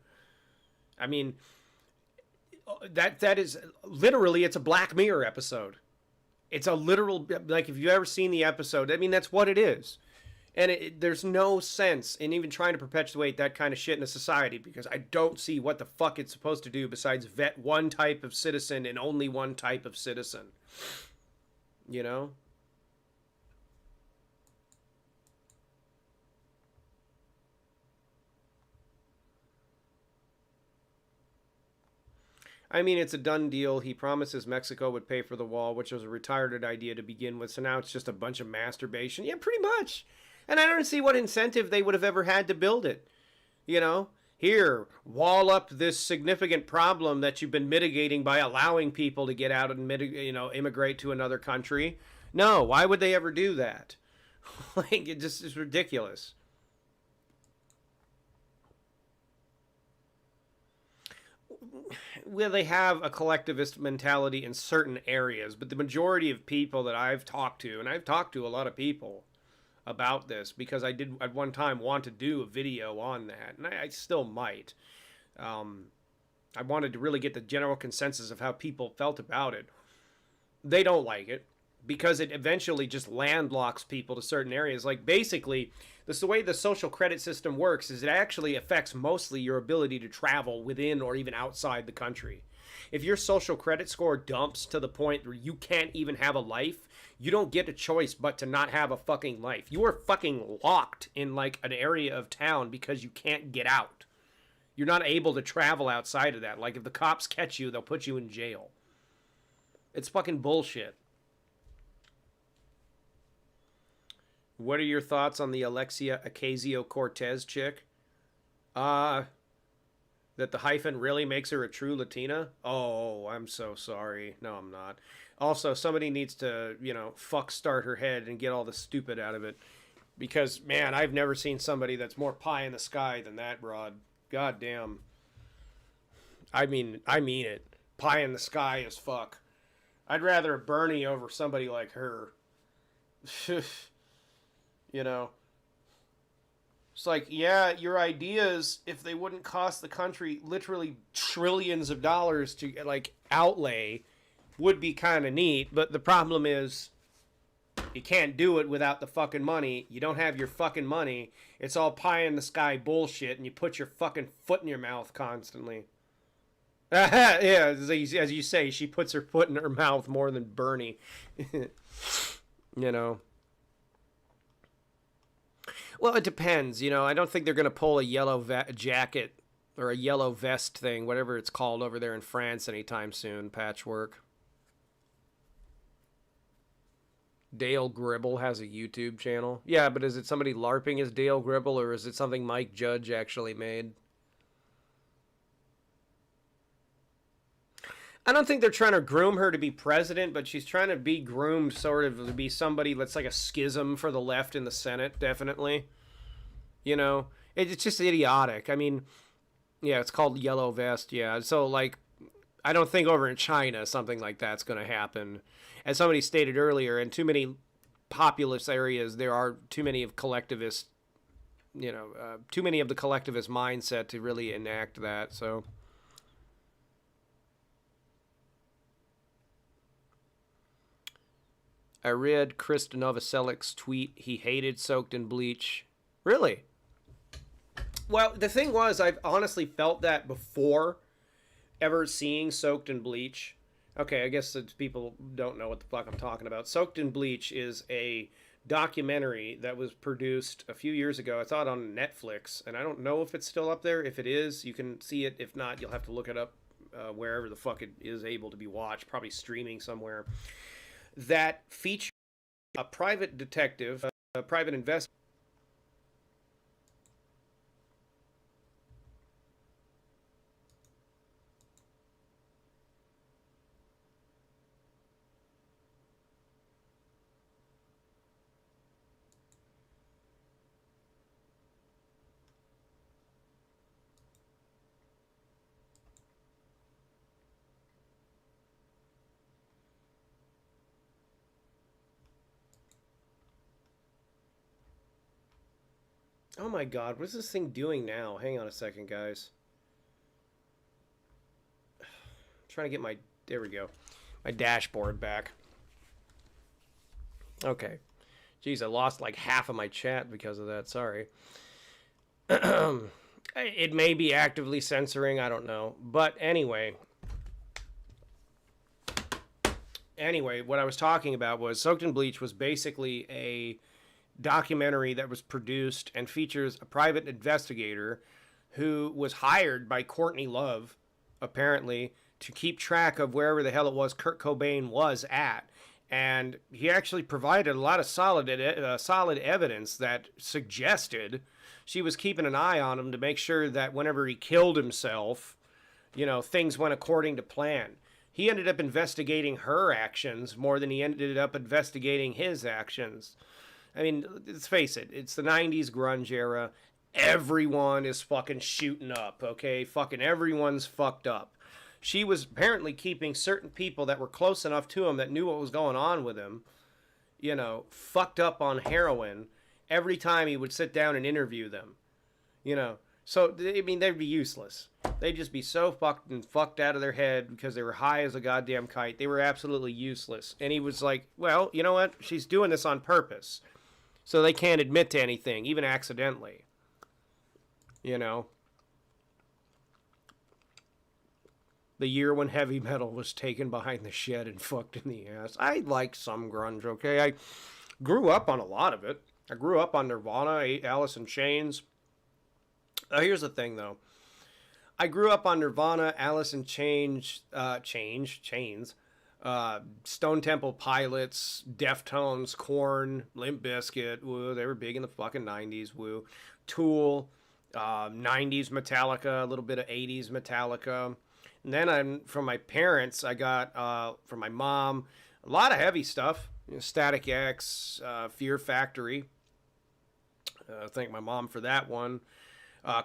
I mean, that is literally, it's a Black Mirror episode. It's a literal, like, if you've ever seen the episode, I mean, that's what it is. And there's no sense in even trying to perpetuate that kind of shit in a society, because I don't see what the fuck it's supposed to do besides vet one type of citizen and only one type of citizen. You know? I mean, it's a done deal. He promises Mexico would pay for the wall, which was a retarded idea to begin with. So now it's just a bunch of masturbation. Yeah, pretty much. And I don't see what incentive they would have ever had to build it. You know? Here, wall up this significant problem that you've been mitigating by allowing people to get out and immigrate to another country. No, why would they ever do that? Like, it just is ridiculous. Well, they have a collectivist mentality in certain areas, but the majority of people that I've talked to, and I've talked to a lot of people about this because I did at one time want to do a video on that, and I still might. I wanted to really get the general consensus of how people felt about it. They don't like it because it eventually just landlocks people to certain areas. Like, basically, the way the social credit system works is it actually affects mostly your ability to travel within or even outside the country. If your social credit score dumps to the point where you can't even have a life, you don't get a choice but to not have a fucking life. You are fucking locked in, like, an area of town because you can't get out. You're not able to travel outside of that. Like, if the cops catch you, they'll put you in jail. It's fucking bullshit. What are your thoughts on the Alexia Ocasio-Cortez chick? That the hyphen really makes her a true Latina? Oh, I'm so sorry. No, I'm not. Also, somebody needs to, fuck start her head and get all the stupid out of it. Because, man, I've never seen somebody that's more pie in the sky than that broad. God damn. I mean it. Pie in the sky as fuck. I'd rather a Bernie over somebody like her. You know? It's like, yeah, your ideas, if they wouldn't cost the country literally trillions of dollars to, like, outlay, would be kind of neat. But the problem is, you can't do it without the fucking money. You don't have your fucking money. It's all pie in the sky bullshit, and you put your fucking foot in your mouth constantly. Yeah, as you say, she puts her foot in her mouth more than Bernie. You know. Well, it depends. I don't think they're going to pull a yellow jacket or a yellow vest thing, whatever it's called over there in France anytime soon. Patchwork. Dale Gribble has a YouTube channel. Yeah, but is it somebody LARPing as Dale Gribble, or is it something Mike Judge actually made? I don't think they're trying to groom her to be president, but she's trying to be groomed sort of to be somebody that's like a schism for the left in the Senate, definitely. It's just idiotic. I mean, yeah, it's called Yellow Vest, yeah. So, like, I don't think over in China something like that's going to happen. As somebody stated earlier, in too many populous areas, there are too many of collectivist, too many of the collectivist mindset to really enact that, so... I read Krista Novoselic's tweet. He hated Soaked in Bleach. Really? Well, the thing was, I've honestly felt that before ever seeing Soaked in Bleach. Okay, I guess people don't know what the fuck I'm talking about. Soaked in Bleach is a documentary that was produced a few years ago. I saw it on Netflix, and I don't know if it's still up there. If it is, you can see it. If not, you'll have to look it up wherever the fuck it is able to be watched. Probably streaming somewhere. That feature a private detective, a private investigator. Oh my god, what's this thing doing now? Hang on a second, guys. I'm trying to get my... There we go. My dashboard back. Okay. Jeez, I lost like half of my chat because of that. Sorry. It may be actively censoring. I don't know. But anyway. What I was talking about was Soaked in Bleach was basically a documentary that was produced and features a private investigator who was hired by Courtney Love, apparently, to keep track of wherever the hell it was Kurt Cobain was at. And he actually provided a lot of solid evidence that suggested she was keeping an eye on him to make sure that whenever he killed himself, you know, things went according to plan. He ended up investigating her actions more than he ended up investigating his actions. I mean, let's face it, it's the 90s grunge era. Everyone is fucking shooting up, okay? Fucking everyone's fucked up. She was apparently keeping certain people that were close enough to him that knew what was going on with him, you know, fucked up on heroin every time he would sit down and interview them, you know. So, I mean, they'd be useless. They'd just be so fucked out of their head because they were high as a goddamn kite. They were absolutely useless. And he was like, well, you know what? She's doing this on purpose. So they can't admit to anything, even accidentally. You know? The year when heavy metal was taken behind the shed and fucked in the ass. I like some grunge, okay? I grew up on a lot of it. I grew up on Nirvana, Alice in Chains. Here's the thing, though. I grew up on Nirvana, Alice in Chains, Stone Temple Pilots, Deftones, Korn, Limp Bizkit. Woo, they were big in the fucking 90s. Woo. Tool, 90s Metallica, a little bit of 80s Metallica. And then from my parents, I got, from my mom, a lot of heavy stuff. You know, Static X, Fear Factory. Thank my mom for that one.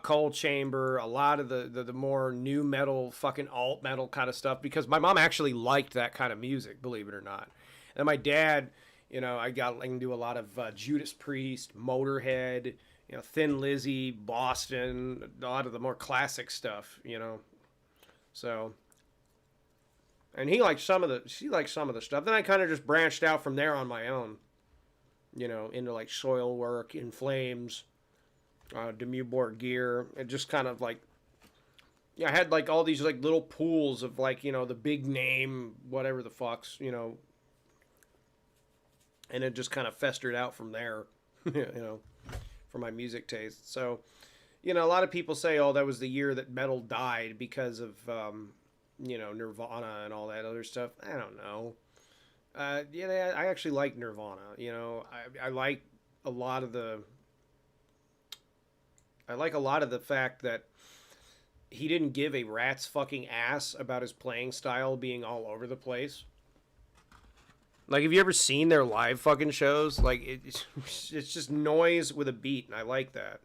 Cold Chamber, a lot of the more new metal, fucking alt metal kind of stuff, because my mom actually liked that kind of music, believe it or not. And my dad, you know, I can do a lot of Judas Priest, Motorhead, you know, Thin Lizzy, Boston, a lot of the more classic stuff, you know. So, and she liked some of the stuff. Then I kind of just branched out from there on my own, you know, into like Soilwork, In Flames, Demubort Gear. It just kind of like, yeah, I had like all these like little pools of like, you know, the big name, whatever the fucks, you know, and it just kind of festered out from there, you know, for my music taste. So, you know, a lot of people say, oh, that was the year that metal died because of, you know, Nirvana and all that other stuff. I don't know. Yeah, I actually like Nirvana. You know, I like a lot of the fact that he didn't give a rat's fucking ass about his playing style being all over the place. Like, have you ever seen their live fucking shows? Like, it's just noise with a beat, and I like that.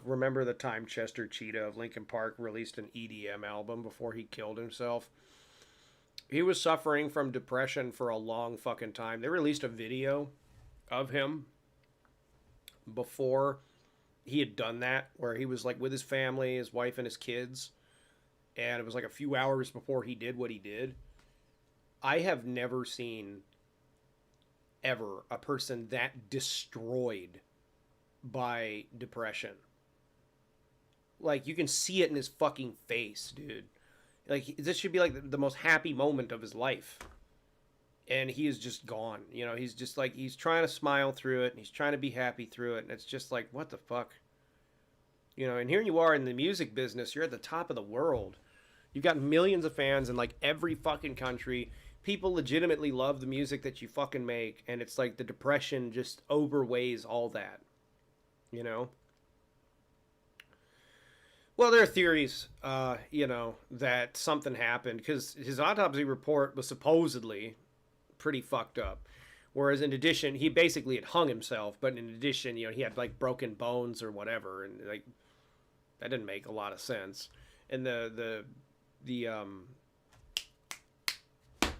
Remember the time Chester Cheetah of Linkin Park released an EDM album before he killed himself? He was suffering from depression for a long fucking time. They released a video of him before he had done that, where he was like with his family, his wife and his kids, and it was like a few hours before he did what he did. I have never seen ever a person that destroyed by depression. Like, you can see it in his fucking face, dude. Like, this should be like the most happy moment of his life. And he is just gone. You know, he's just like, he's trying to smile through it, and he's trying to be happy through it, and it's just like, what the fuck? You know, and here you are in the music business, you're at the top of the world. You've got millions of fans in like every fucking country. People legitimately love the music that you fucking make, and it's like the depression just overweighs all that. You know? Well, there are theories, you know, that something happened, because his autopsy report was supposedly pretty fucked up. Whereas in addition, he basically had hung himself, but in addition, you know, he had like broken bones or whatever, and like that didn't make a lot of sense. And the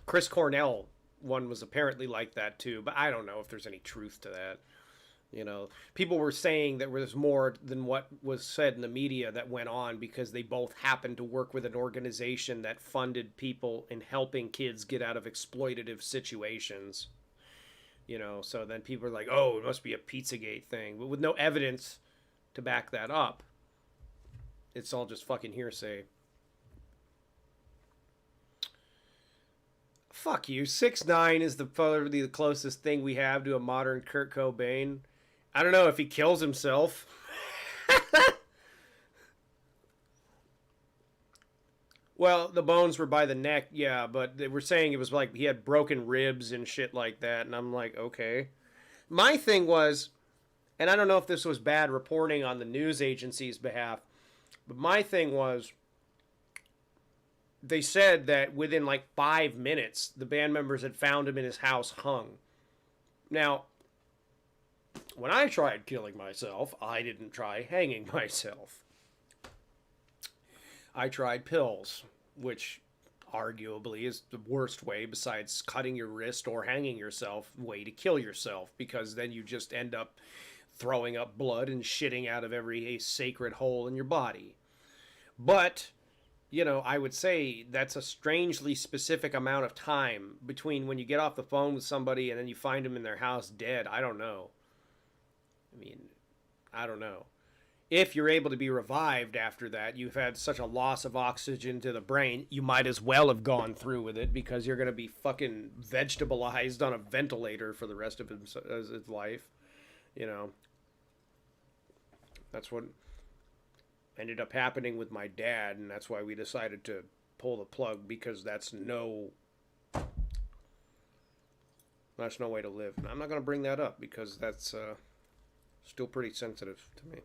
Chris Cornell one was apparently like that too, but I don't know if there's any truth to that. You know, people were saying that there's more than what was said in the media that went on because they both happened to work with an organization that funded people in helping kids get out of exploitative situations. You know, so then people are like, oh, it must be a Pizzagate thing, but with no evidence to back that up. It's all just fucking hearsay. Fuck you. 6ix9ine is probably the closest thing we have to a modern Kurt Cobain. I don't know if he kills himself. Well, the bones were by the neck, yeah, but they were saying it was like he had broken ribs and shit like that, and I'm like, okay. My thing was, and I don't know if this was bad reporting on the news agency's behalf, but my thing was, they said that within like 5 minutes, the band members had found him in his house hung. Now, when I tried killing myself, I didn't try hanging myself. I tried pills, which arguably is the worst way besides cutting your wrist or hanging yourself way to kill yourself, because then you just end up throwing up blood and shitting out of every sacred hole in your body. But, you know, I would say that's a strangely specific amount of time between when you get off the phone with somebody and then you find them in their house dead. I don't know. I mean, I don't know. If you're able to be revived after that, you've had such a loss of oxygen to the brain, you might as well have gone through with it, because you're going to be fucking vegetableized on a ventilator for the rest of his life. You know, that's what ended up happening with my dad, and that's why we decided to pull the plug, because that's no way to live. And I'm not going to bring that up because that's still pretty sensitive to me.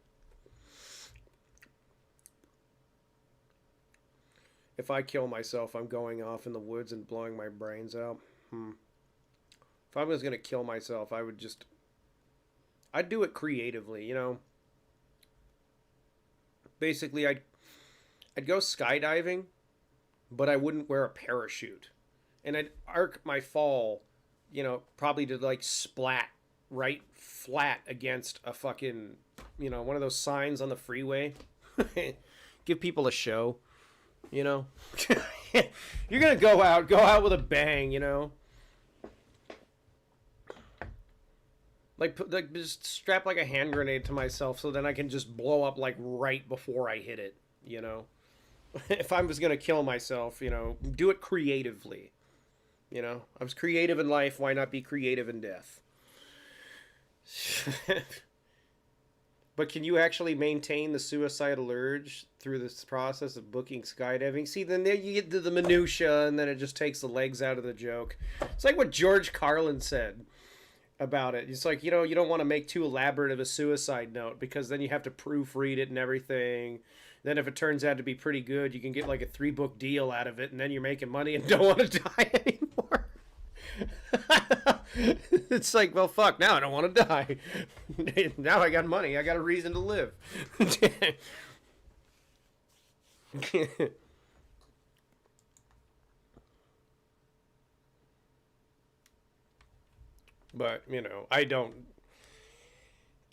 If I kill myself, I'm going off in the woods and blowing my brains out. If I was going to kill myself, I'd do it creatively, you know. Basically, I'd go skydiving, but I wouldn't wear a parachute. And I'd arc my fall, you know, probably to like splat right flat against a fucking, you know, one of those signs on the freeway. Give people a show. You know, you're going to go out with a bang, you know, like just strap like a hand grenade to myself so then I can just blow up like right before I hit it, you know. If I was going to kill myself, you know, do it creatively, you know. I was creative in life, why not be creative in death? But can you actually maintain the suicidal urge through this process of booking skydiving? See, then there you get to the minutia, and then it just takes the legs out of the joke. It's like what George Carlin said about it. It's like, you know, you don't want to make too elaborate of a suicide note, because then you have to proofread it and everything. Then if it turns out to be pretty good, you can get like a 3-book deal out of it, and then you're making money and don't want to die anymore. It's like, well, fuck, now I don't want to die. Now I got money, I got a reason to live. But, you know, I don't,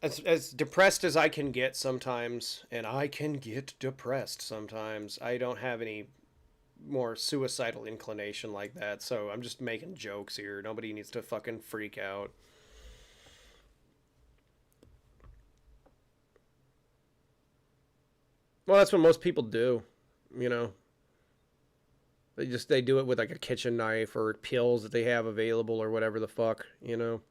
as depressed as I can get sometimes, and I can get depressed sometimes, I don't have any more suicidal inclination like that, so I'm just making jokes here. Nobody needs to fucking freak out. Well, that's what most people do, you know. They do it with like a kitchen knife or pills that they have available or whatever the fuck, you know.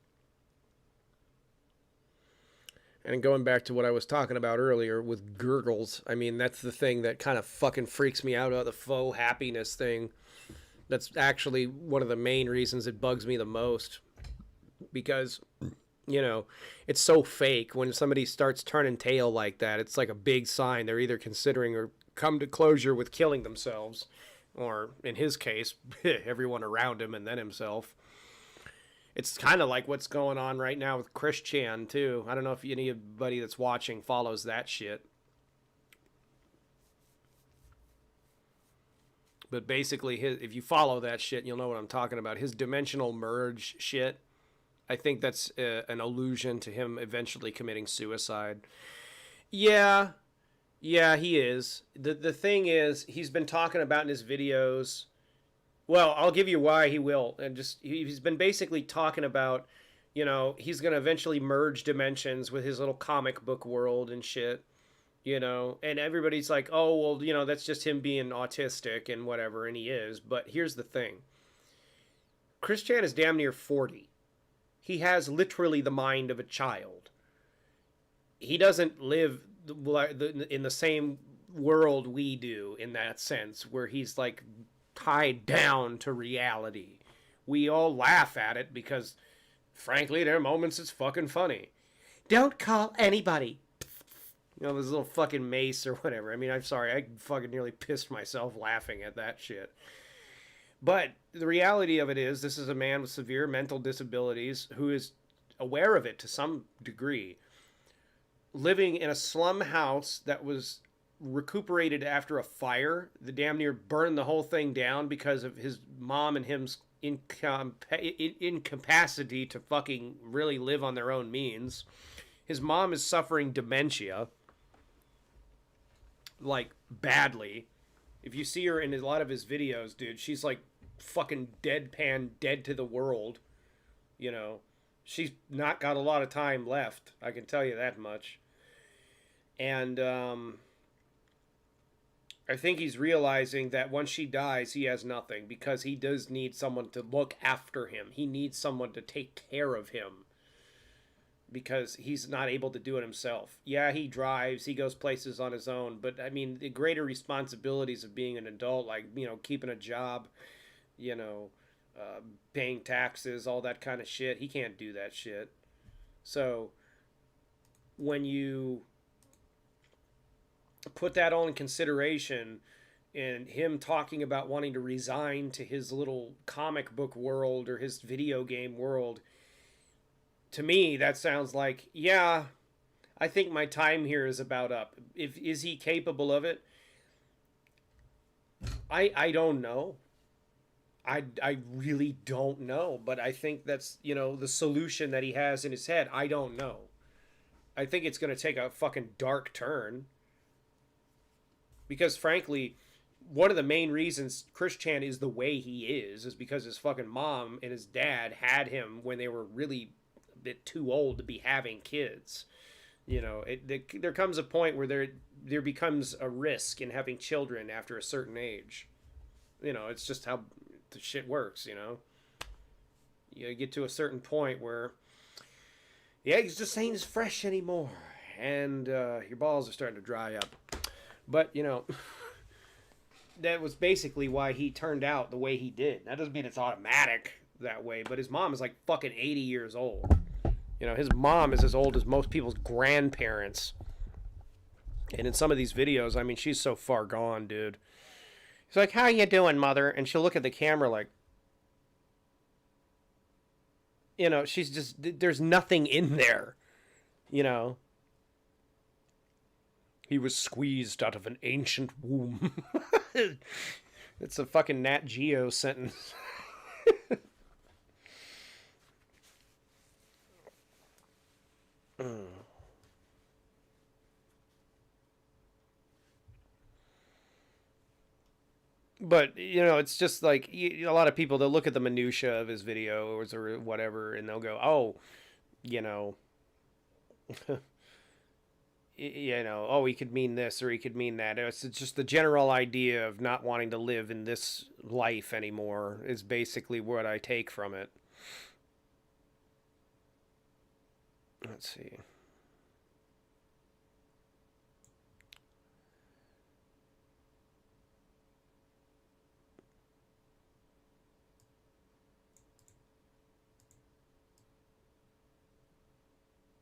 And going back to what I was talking about earlier with gurgles, I mean, that's the thing that kind of fucking freaks me out about the faux happiness thing. That's actually one of the main reasons it bugs me the most. Because, you know, it's so fake. When somebody starts turning tail like that, it's like a big sign they're either considering or come to closure with killing themselves. Or, in his case, everyone around him and then himself. It's kind of like what's going on right now with Chris Chan, too. I don't know if anybody that's watching follows that shit. But basically, if you follow that shit, you'll know what I'm talking about. His dimensional merge shit, I think that's an allusion to him eventually committing suicide. Yeah, yeah, he is. The thing is, he's been talking about in his videos. Well, I'll give you why he will. And just he's been basically talking about, he's going to eventually merge dimensions with his little comic book world and shit, and everybody's like, "Oh, well, that's just him being autistic and whatever," and he is. But here's the thing. Chris Chan is damn near 40. He has literally the mind of a child. He doesn't live in the same world we do in that sense, where he's like tied down to reality. We all laugh at it because, frankly, there are moments it's fucking funny. Don't call anybody. This little fucking mace or whatever. I mean, I'm sorry, I fucking nearly pissed myself laughing at that shit. But the reality of it is, this is a man with severe mental disabilities who is aware of it to some degree, living in a slum house that was recuperated after a fire. The damn near burned the whole thing down because of his mom and him's incapacity to fucking really live on their own means. His mom is suffering dementia, like, badly. If you see her in a lot of his videos, dude, she's like fucking deadpan, dead to the world. She's not got a lot of time left, I can tell you that much. And I think he's realizing that once she dies, he has nothing, because he does need someone to look after him. He needs someone to take care of him, because he's not able to do it himself. Yeah, he drives, he goes places on his own, but I mean, the greater responsibilities of being an adult, like, keeping a job, paying taxes, all that kind of shit, he can't do that shit. So when you put that all in consideration, and him talking about wanting to resign to his little comic book world or his video game world, to me, that sounds like, yeah, I think my time here is about up. Is he capable of it? I don't know. I really don't know. But I think that's, the solution that he has in his head. I don't know. I think it's going to take a fucking dark turn. Because, frankly, one of the main reasons Chris Chan is the way he is because his fucking mom and his dad had him when they were really bit too old to be having kids. There comes a point where there becomes a risk in having children after a certain age. It's just how the shit works. You get to a certain point where the eggs just ain't as fresh anymore, and your balls are starting to dry up. But that was basically why he turned out the way he did. That doesn't mean it's automatic that way, but his mom is like fucking 80 years old. His mom is as old as most people's grandparents. And in some of these videos, I mean, she's so far gone, dude. He's like, "How you doing, mother?" And she'll look at the camera like, she's just, there's nothing in there, He was squeezed out of an ancient womb. It's a fucking Nat Geo sentence. But, it's just like, a lot of people, they'll look at the minutia of his videos or whatever, and they'll go, oh, oh, he could mean this or he could mean that. It's just the general idea of not wanting to live in this life anymore is basically what I take from it. Let's see.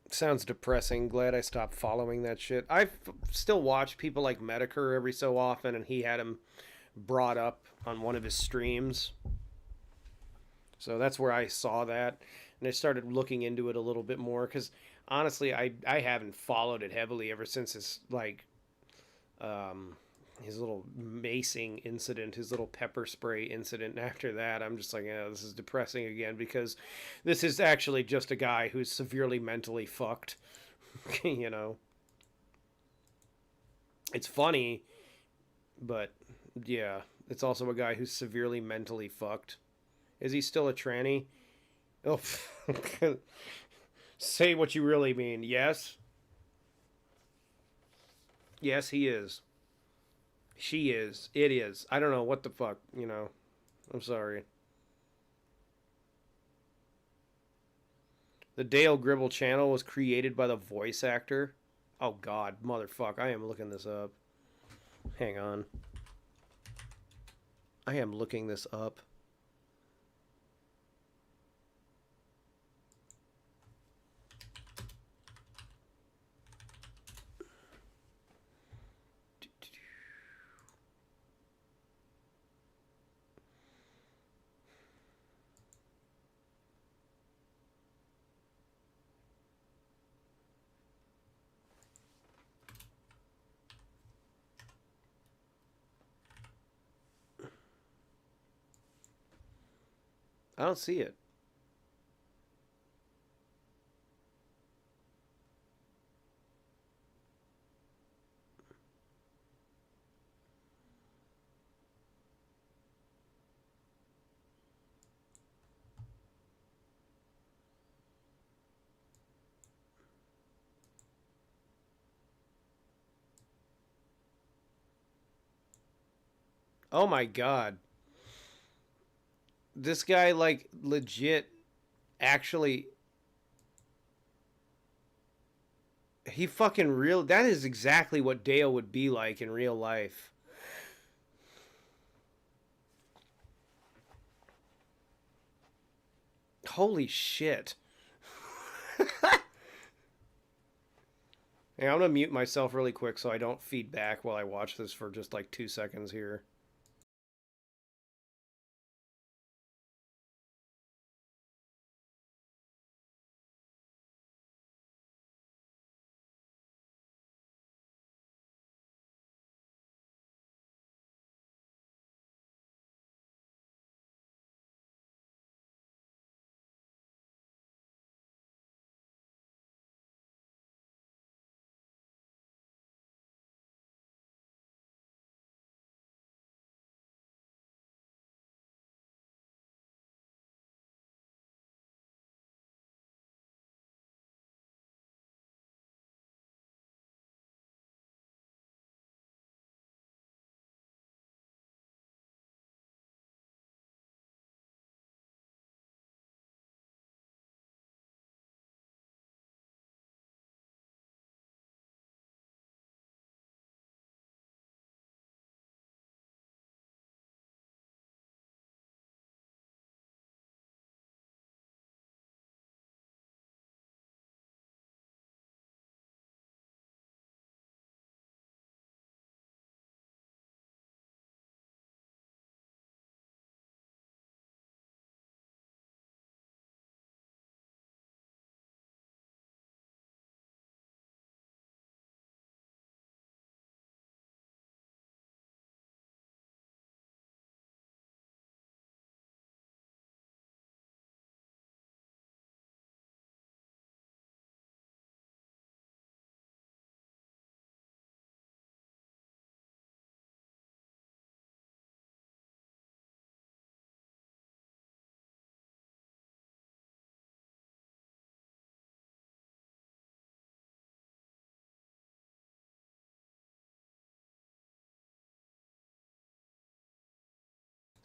Sounds depressing. Glad I stopped following that shit. I still watch people like Medicare every so often, and he had him brought up on one of his streams. So that's where I saw that, and I started looking into it a little bit more, because honestly, I haven't followed it heavily ever since his, like, his little macing incident, his little pepper spray incident. And after that, I'm just like, this is depressing again, because this is actually just a guy who's severely mentally fucked. You know, it's funny, but yeah, it's also a guy who's severely mentally fucked. Is he still a tranny? Oh, say what you really mean. Yes. Yes, he is. She is. It is. I don't know what the fuck, you know. I'm sorry. The Dale Gribble channel was created by the voice actor. Oh, God. Motherfuck. I am looking this up. Hang on. I am looking this up. I don't see it. Oh my God. This guy, like, legit actually. He fucking real. That is exactly what Dale would be like in real life. Holy shit. Hey, I'm gonna mute myself really quick so I don't feed back while I watch this for just like 2 seconds here.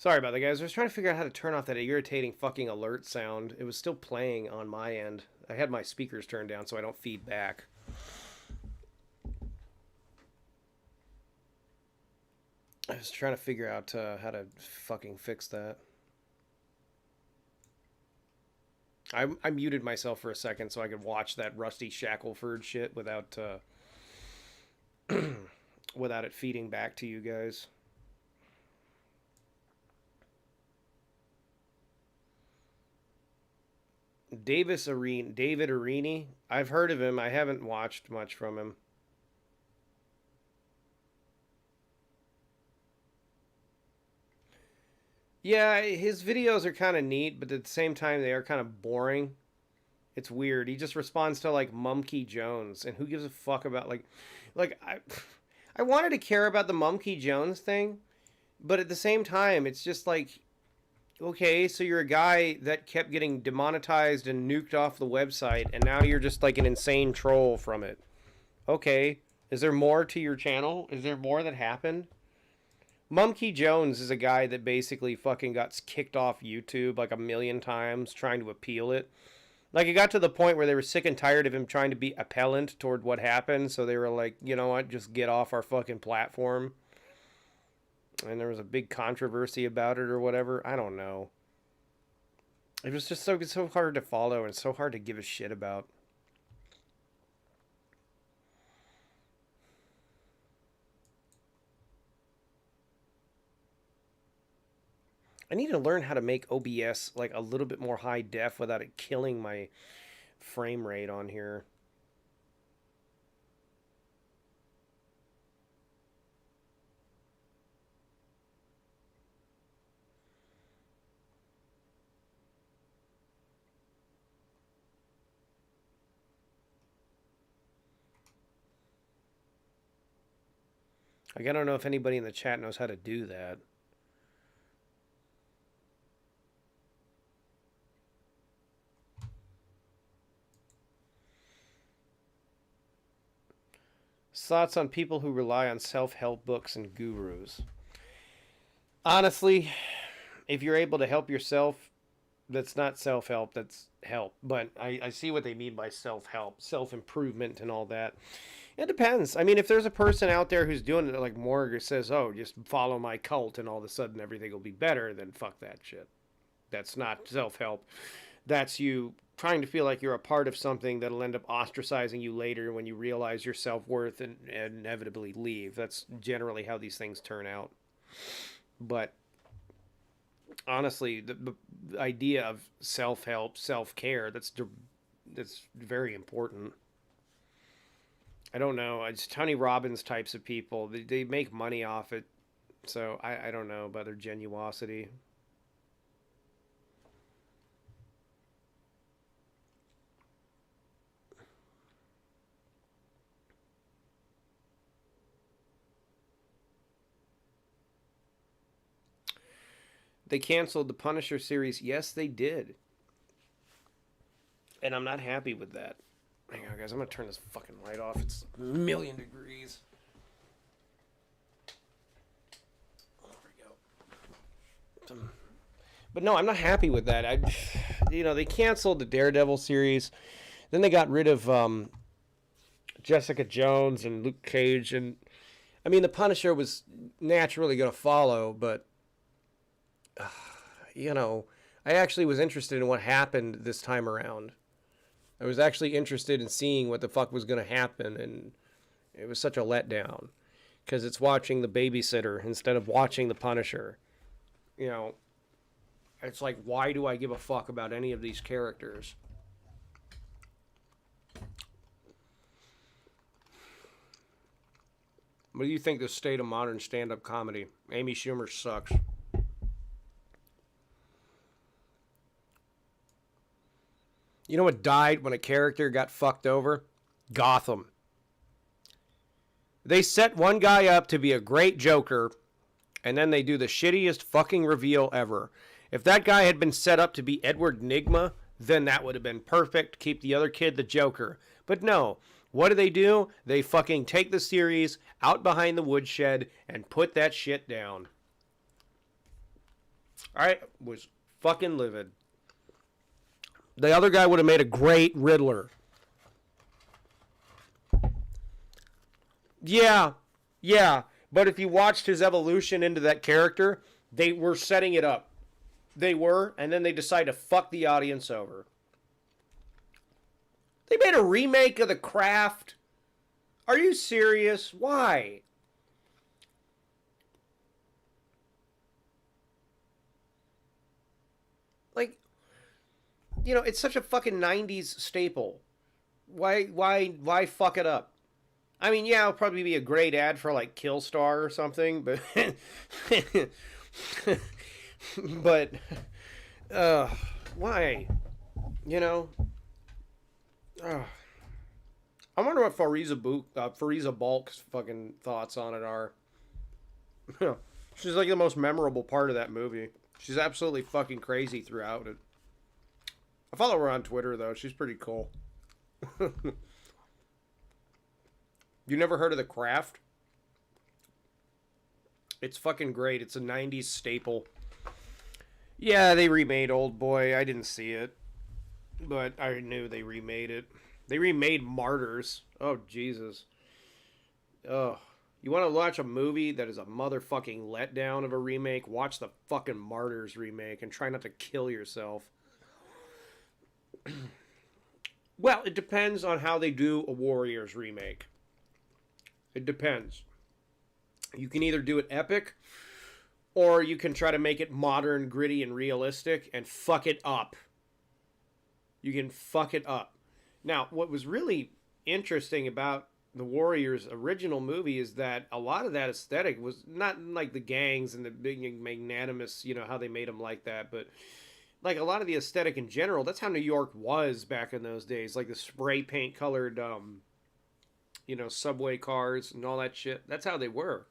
Sorry about that, guys. I was trying to figure out how to turn off that irritating fucking alert sound. It was still playing on my end. I had my speakers turned down so I don't feed back. I was trying to figure out how to fucking fix that. I muted myself for a second so I could watch that Rusty Shackelford shit without without it feeding back to you guys. David Arini. I've heard of him. I haven't watched much from him. Yeah, his videos are kind of neat, but at the same time, they are kind of boring. It's weird. He just responds to like Mumkey Jones, and who gives a fuck about like I wanted to care about the Mumkey Jones thing, but at the same time, it's just like, okay, so you're a guy that kept getting demonetized and nuked off the website, and now you're just like an insane troll from it. Okay, is there more to your channel? Is there more that happened? Mumkey Jones is a guy that basically fucking got kicked off YouTube like a million times trying to appeal it. Like, it got to the point where they were sick and tired of him trying to be appellant toward what happened, so they were like, you know what, just get off our fucking platform. And there was a big controversy about it or whatever. I don't know. It was just so hard to follow and so hard to give a shit about. I need to learn how to make OBS like a little bit more high def without it killing my frame rate on here. Like, I don't know if anybody in the chat knows how to do that. Thoughts on people who rely on self-help books and gurus. Honestly, if you're able to help yourself, that's not self-help, that's help. But I see what they mean by self-help, self-improvement and all that. It depends. I mean, if there's a person out there who's doing it like Morgan says, oh, just follow my cult and all of a sudden everything will be better, then fuck that shit. That's not self-help. That's you trying to feel like you're a part of something that'll end up ostracizing you later when you realize your self-worth and inevitably leave. That's generally how these things turn out. But honestly, the idea of self-help, self-care, that's very important. I don't know. It's Tony Robbins types of people. They make money off it. So I don't know about their genuosity. They canceled the Punisher series. Yes, they did. And I'm not happy with that. Hang on, guys. I'm going to turn this fucking light off. It's a million degrees. There we go. But no, I'm not happy with that. They canceled the Daredevil series. Then they got rid of Jessica Jones and Luke Cage. And, I mean, the Punisher was naturally going to follow, but I actually was interested in what happened this time around. I was actually interested in seeing what the fuck was going to happen, and it was such a letdown because it's watching The Babysitter instead of watching The Punisher. It's like, why do I give a fuck about any of these characters? What do you think of the state of modern stand-up comedy? Amy Schumer sucks. You know what died when a character got fucked over? Gotham. They set one guy up to be a great Joker, and then they do the shittiest fucking reveal ever. If that guy had been set up to be Edward Nygma, then that would have been perfect. Keep the other kid the Joker. But no. What do? They fucking take the series out behind the woodshed and put that shit down. I was fucking livid. The other guy would have made a great Riddler. Yeah. But if you watched his evolution into that character, they were setting it up. They were, and then they decided to fuck the audience over. They made a remake of The Craft. Are you serious? Why? Like, it's such a fucking 90s staple. Why fuck it up? I mean, yeah, it'll probably be a great ad for like Killstar or something, but But, uh, why? You know, uh, I wonder what Fariza Balk's fucking thoughts on it are. She's like the most memorable part of that movie. She's absolutely fucking crazy throughout it. I follow her on Twitter though. She's pretty cool. You never heard of The Craft? It's fucking great. It's a 90s staple. Yeah, they remade Old Boy. I didn't see it, but I knew they remade it. They remade Martyrs. Oh, Jesus. Oh. You want to watch a movie that is a motherfucking letdown of a remake? Watch the fucking Martyrs remake and try not to kill yourself. Well, it depends on how they do a Warriors remake. It depends. You can either do it epic, or you can try to make it modern, gritty, and realistic and fuck it up. You can fuck it up. Now, what was really interesting about the Warriors original movie is that a lot of that aesthetic was not like the gangs and the big magnanimous, you know, how they made them like that, but like a lot of the aesthetic in general, that's how New York was back in those days. Like the spray paint colored, you know, subway cars and all that shit. That's how they were.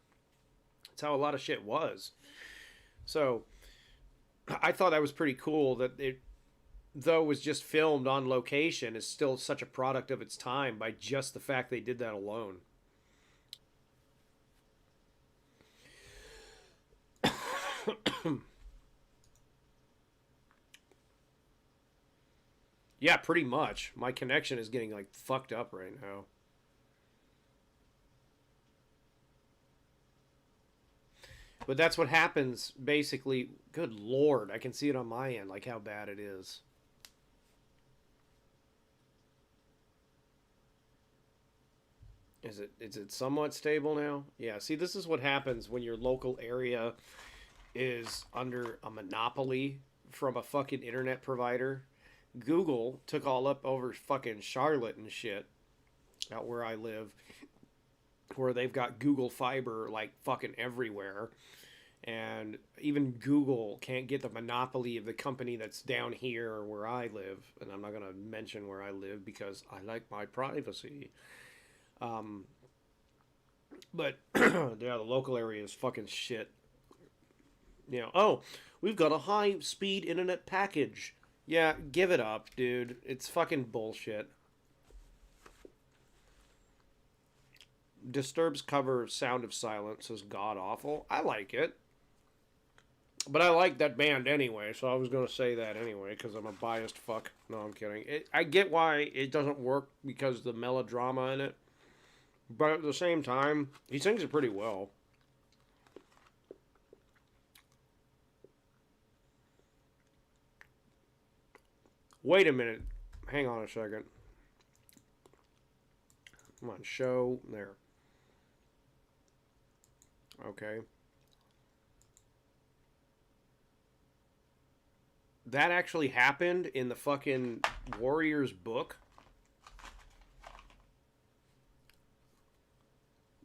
That's how a lot of shit was. So I thought that was pretty cool that it, though it was just filmed on location, is still such a product of its time by just the fact they did that alone. Yeah, pretty much. My connection is getting like fucked up right now. But that's what happens basically. Good lord, I can see it on my end, like how bad it is. Is it somewhat stable now? Yeah, see, this is what happens when your local area is under a monopoly from a fucking internet provider. Google took all up over fucking Charlotte and shit out where I live, where they've got Google Fiber like fucking everywhere. And even Google can't get the monopoly of the company that's down here where I live. And I'm not going to mention where I live because I like my privacy. Um, but yeah, the local area is fucking shit. You know, oh, we've got a high speed internet package. Yeah, give it up, dude. It's fucking bullshit. Disturbed's cover Sound of Silence is god awful. I like it. But I like that band anyway, so I was going to say that anyway, because I'm a biased fuck. No, I'm kidding. I get why it doesn't work because of the melodrama in it. But at the same time, he sings it pretty well. Wait a minute. Hang on a second. Come on, show. There. Okay. That actually happened in the fucking Warriors book?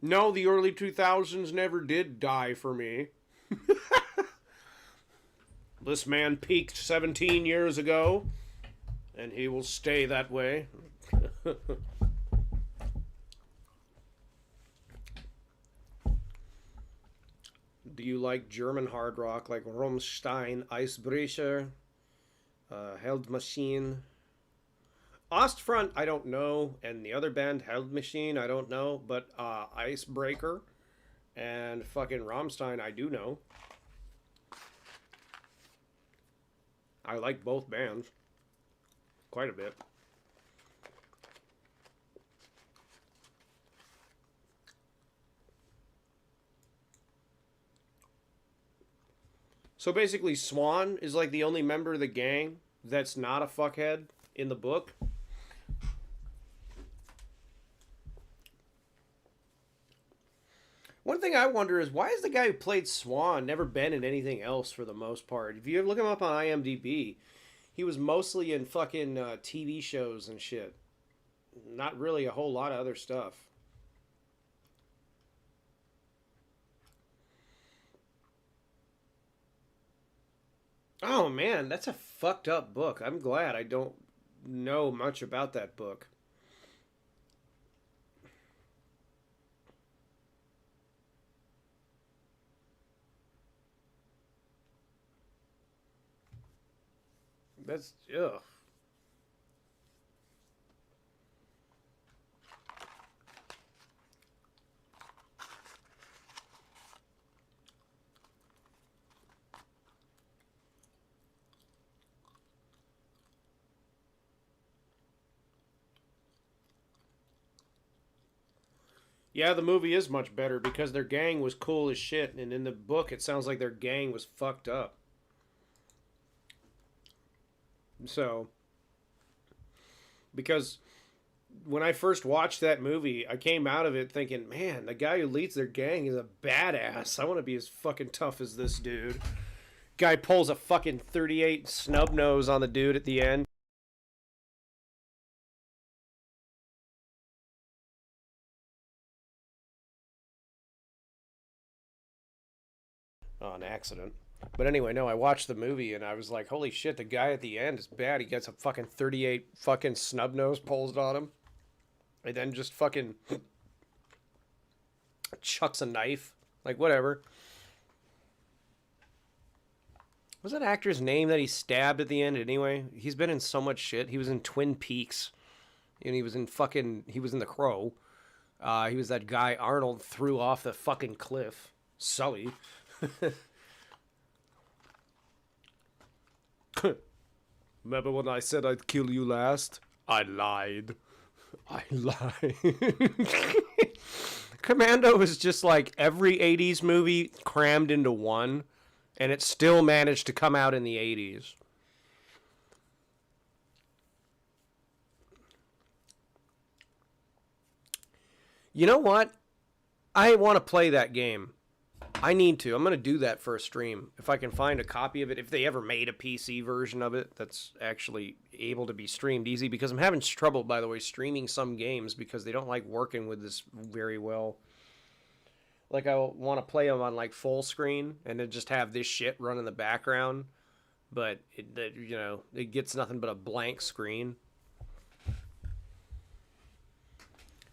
No, the early 2000s never did die for me. This man peaked 17 years ago, and he will stay that way. Do you like German hard rock like Rammstein, Icebreaker, Held Machine? Ostfront, I don't know, and the other band, Held Machine, I don't know, but Icebreaker and fucking Rammstein, I do know. I like both bands quite a bit. So basically, Swan is like the only member of the gang that's not a fuckhead in the book. One thing I wonder is why is the guy who played Swan never been in anything else for the most part? If you look him up on IMDb, he was mostly in fucking TV shows and shit. Not really a whole lot of other stuff. Oh man, that's a fucked up book. I'm glad I don't know much about that book. That's ugh. Yeah, the movie is much better because their gang was cool as shit, and in the book it sounds like their gang was fucked up. So, because when I first watched that movie, I came out of it thinking, man, the guy who leads their gang is a badass. I want to be as fucking tough as this dude. Guy pulls a fucking 38 snub nose on the dude at the end. Oh, an accident. But anyway, no, I watched the movie and I was like, holy shit, the guy at the end is bad. He gets a fucking 38 fucking snub nose pulled on him. And then just fucking chucks a knife. Like, whatever. What's that actor's name that he stabbed at the end anyway? He's been in so much shit. He was in Twin Peaks. And he was in The Crow. He was that guy Arnold threw off the fucking cliff. Sully. Remember when I said I'd kill you last? I lied. I lied. Commando is just like every 80s movie crammed into one, and it still managed to come out in the 80s. You know what? I want to play that game. I need to. I'm going to do that for a stream. If I can find a copy of it, if they ever made a PC version of it that's actually able to be streamed easy, because I'm having trouble, by the way, streaming some games because they don't like working with this very well. Like, I want to play them on, like, full screen and then just have this shit run in the background, but, it gets nothing but a blank screen.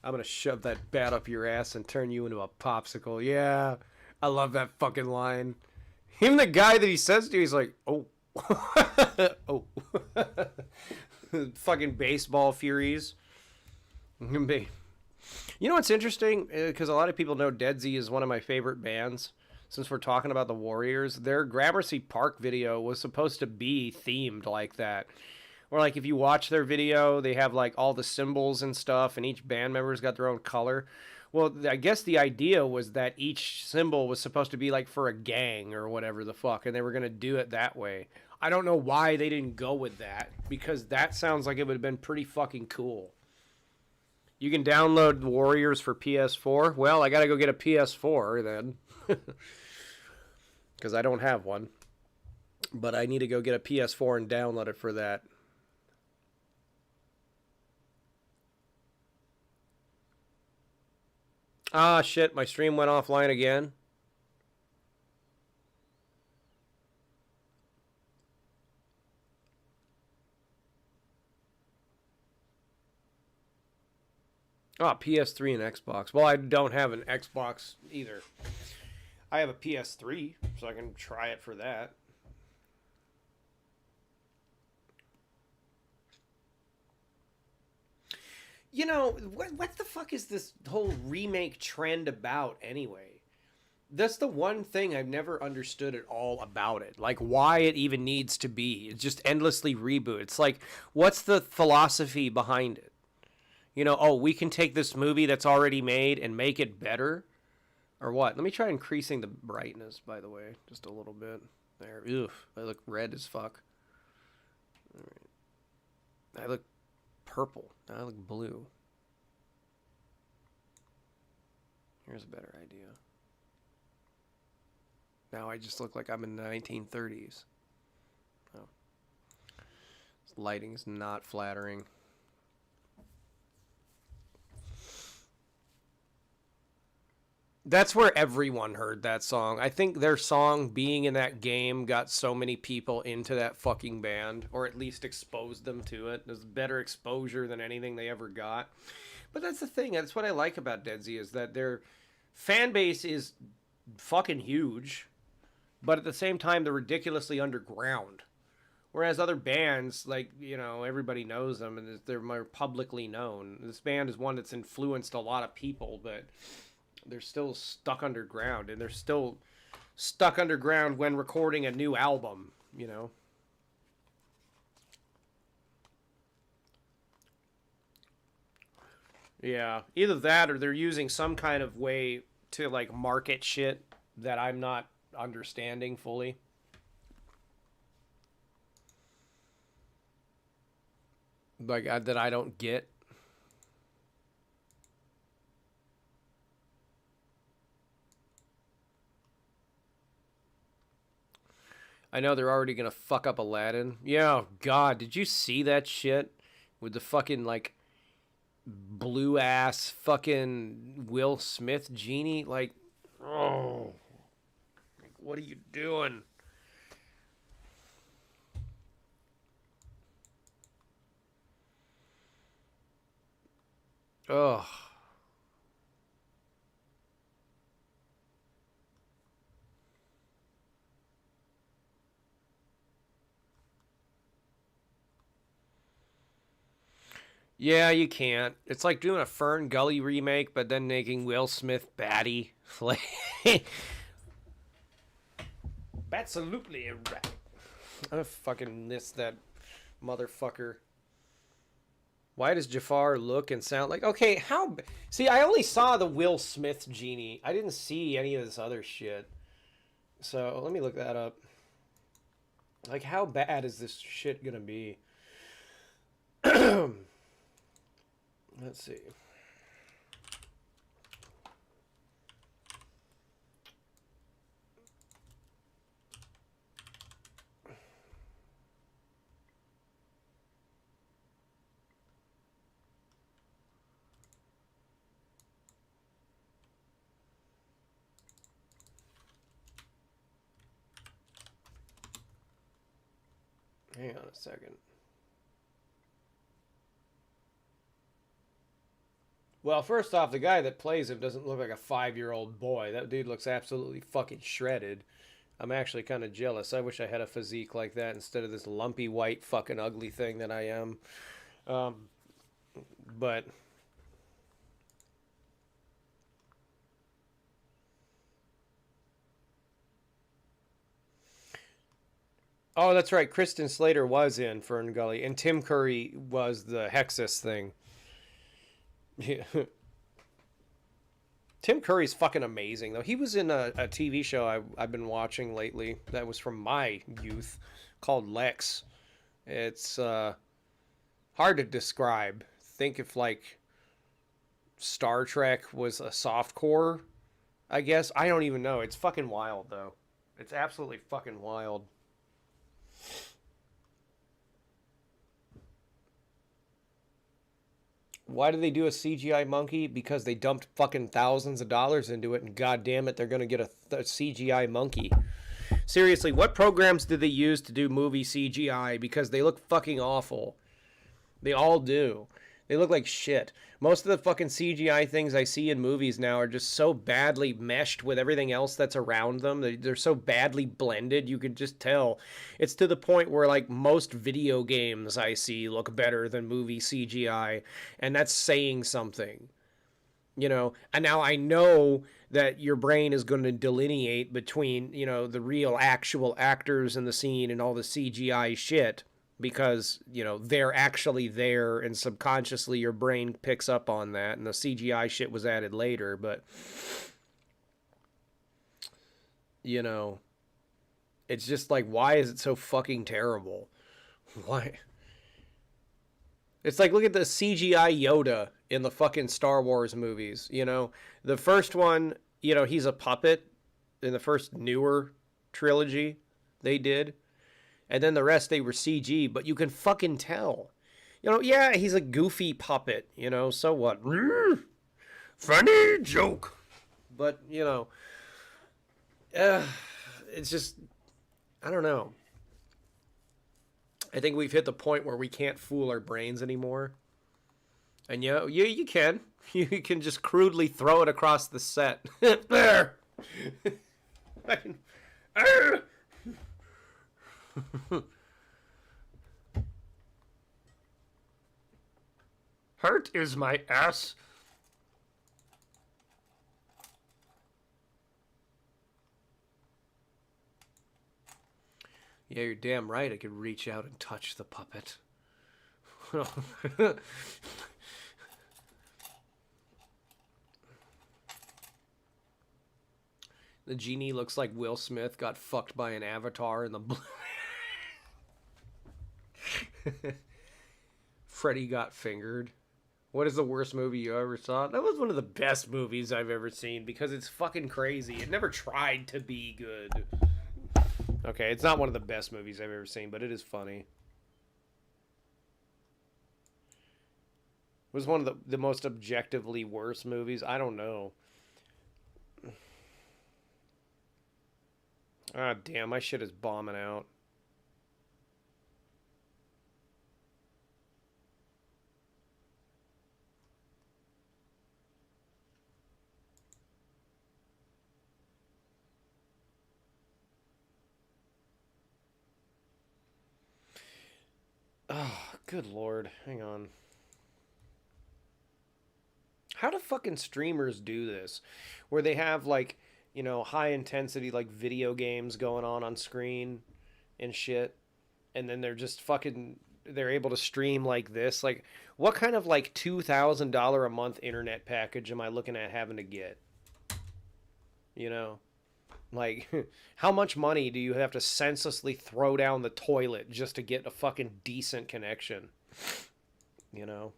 I'm going to shove that bat up your ass and turn you into a popsicle. Yeah. I love that fucking line. Even the guy that he says to, he's like, oh. Oh. Fucking baseball furies. You know what's interesting? Because a lot of people know Deadsy is one of my favorite bands. Since we're talking about the Warriors, their Gramercy Park video was supposed to be themed like that. Or like if you watch their video, they have like all the symbols and stuff, and each band member's got their own color. Well, I guess the idea was that each symbol was supposed to be like for a gang or whatever the fuck, and they were going to do it that way. I don't know why they didn't go with that, because that sounds like it would have been pretty fucking cool. You can download Warriors for PS4. Well, I got to go get a PS4 then. Because I don't have one. But I need to go get a PS4 and download it for that. Ah, shit, my stream went offline again. Ah, PS3 and Xbox. Well, I don't have an Xbox either. I have a PS3, so I can try it for that. You know, what the fuck is this whole remake trend about anyway? That's the one thing I've never understood at all about it. Like, why it even needs to be. It's just endlessly reboot. It's like, what's the philosophy behind it? You know, oh, we can take this movie that's already made and make it better? Or what? Let me try increasing the brightness, by the way, just a little bit. There. Oof, I look red as fuck. All right. I look purple. Now I look blue. Here's a better idea. Now I just look like I'm in the 1930s. Oh. This lighting's not flattering. That's where everyone heard that song. I think their song being in that game got so many people into that fucking band, or at least exposed them to it. There's better exposure than anything they ever got. But that's the thing. That's what I like about Dead Z, is that their fan base is fucking huge, but at the same time, they're ridiculously underground. Whereas other bands, like, you know, everybody knows them and they're more publicly known. This band is one that's influenced a lot of people, but they're still stuck underground, and they're still stuck underground when recording a new album, you know? Yeah, either that or they're using some kind of way to, like, market shit that I'm not understanding fully. Like, that I don't get. I know they're already gonna fuck up Aladdin. Yeah, oh God, did you see that shit? With the fucking, like, blue ass fucking Will Smith genie? Like, oh. Like, what are you doing? Ugh. Yeah, you can't. It's like doing a Fern Gully remake, but then making Will Smith batty. Like, absolutely right. I fucking miss that motherfucker. Why does Jafar look and sound like... Okay, how... See, I only saw the Will Smith genie. I didn't see any of this other shit. So, let me look that up. Like, how bad is this shit gonna be? Let's see. Hang on a second. Well, first off, the guy that plays him doesn't look like a 5-year-old boy. That dude looks absolutely fucking shredded. I'm actually kind of jealous. I wish I had a physique like that instead of this lumpy white fucking ugly thing that I am. But... Oh, that's right. Kristen Slater was in Fern Gully, and Tim Curry was the Hexus thing. Yeah. Tim Curry's fucking amazing, though. He was in a TV show I've been watching lately that was from my youth called Lex. It's hard to describe. Think if, like, Star Trek was a softcore, I guess. I don't even know. It's fucking wild, though. It's absolutely fucking wild. Why do they do a CGI monkey? Because they dumped fucking thousands of dollars into it, and god damn it, they're gonna get a CGI monkey. Seriously, what programs do they use to do movie CGI? Because they look fucking awful. They all do. They look like shit. Most of the fucking CGI things I see in movies now are just so badly meshed with everything else that's around them. They're so badly blended, you can just tell. It's to the point where, like, most video games I see look better than movie CGI, and that's saying something. You know, and now I know that your brain is going to delineate between, you know, the real actual actors in the scene and all the CGI shit. Because, you know, they're actually there, and subconsciously your brain picks up on that, and the CGI shit was added later, but, you know, it's just like, why is it so fucking terrible? Why? It's like, look at the CGI Yoda in the fucking Star Wars movies, you know? The first one, you know, he's a puppet in the first newer trilogy they did. And then the rest, they were CG, but you can fucking tell. You know, yeah, he's a goofy puppet, you know, so what? Funny joke. But, you know, it's just, I don't know. I think we've hit the point where we can't fool our brains anymore. And you can. You can just crudely throw it across the set. There! Hurt is my ass. Yeah, you're damn right I could reach out and touch the puppet. The genie looks like Will Smith got fucked by an avatar in the... Freddy got fingered. What is the worst movie you ever saw? That was one of the best movies I've ever seen because it's fucking crazy. It never tried to be good. Okay, it's not one of the best movies I've ever seen, but it is funny. It was one of the most objectively worst movies. I don't know. Ah, damn, my shit is bombing out. Oh, good lord. Hang on. How do fucking streamers do this? Where they have, like, you know, high intensity, like, video games going on screen and shit. And then they're just fucking... They're able to stream like this. Like, what kind of, like, $2,000 a month internet package am I looking at having to get? You know? Like, how much money do you have to senselessly throw down the toilet just to get a fucking decent connection? You know?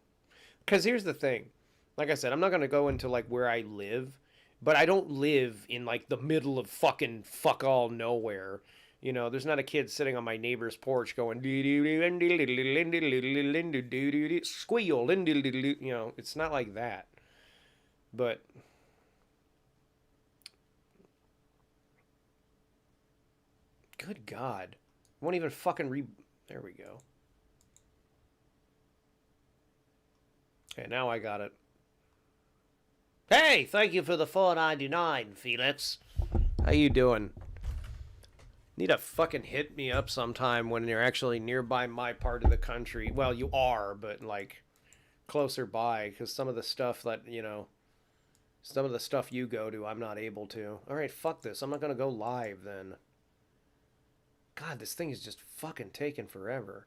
Because here's the thing. Like I said, I'm not going to go into, like, where I live. But I don't live in, like, the middle of fucking fuck all nowhere. You know, there's not a kid sitting on my neighbor's porch going... Squeal. You know, it's not like that. But... Good God. Won't even fucking There we go. Okay, now I got it. Hey, thank you for the $4.99, Felix. How you doing? Need to fucking hit me up sometime when you're actually nearby my part of the country. Well, you are, but, like, closer by, because some of the stuff that, you know, some of the stuff you go to, I'm not able to. Alright, fuck this. I'm not gonna go live, then. God, this thing is just fucking taking forever.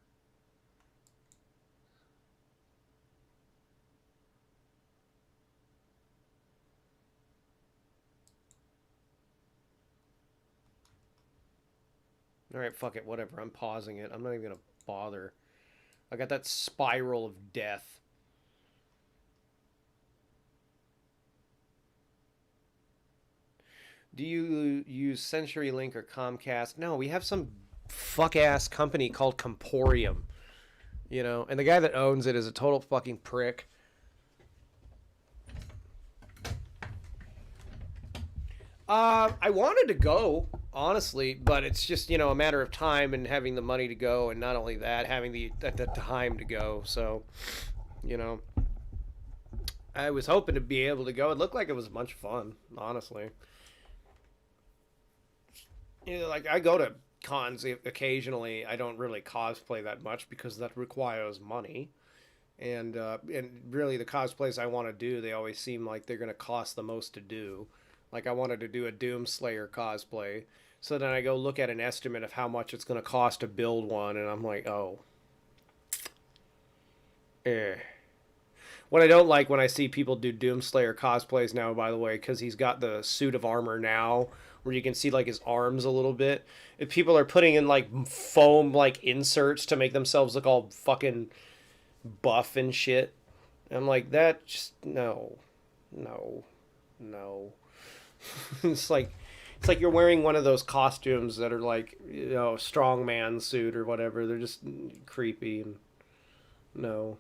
Alright, fuck it, whatever. I'm pausing it. I'm not even gonna bother. I got that spiral of death. Do you use CenturyLink or Comcast? No, we have some fuck-ass company called Comporium. You know, and the guy that owns it is a total fucking prick. I wanted to go, honestly, but it's just, you know, a matter of time and having the money to go, and not only that, having the time to go. So, you know, I was hoping to be able to go. It looked like it was much fun, honestly. You know, like, I go to cons occasionally. I don't really cosplay that much because that requires money. And really the cosplays I want to do, they always seem like they're going to cost the most to do. Like, I wanted to do a Doomslayer cosplay. So then I go look at an estimate of how much it's going to cost to build one, and I'm like, oh. What I don't like when I see people do Doomslayer cosplays now, by the way, because he's got the suit of armor now, where you can see, like, his arms a little bit. If people are putting in, like, foam, like, inserts to make themselves look all fucking buff and shit. I'm like, that just... No. It's like you're wearing one of those costumes that are like, you know, strongman suit or whatever. They're just creepy and no.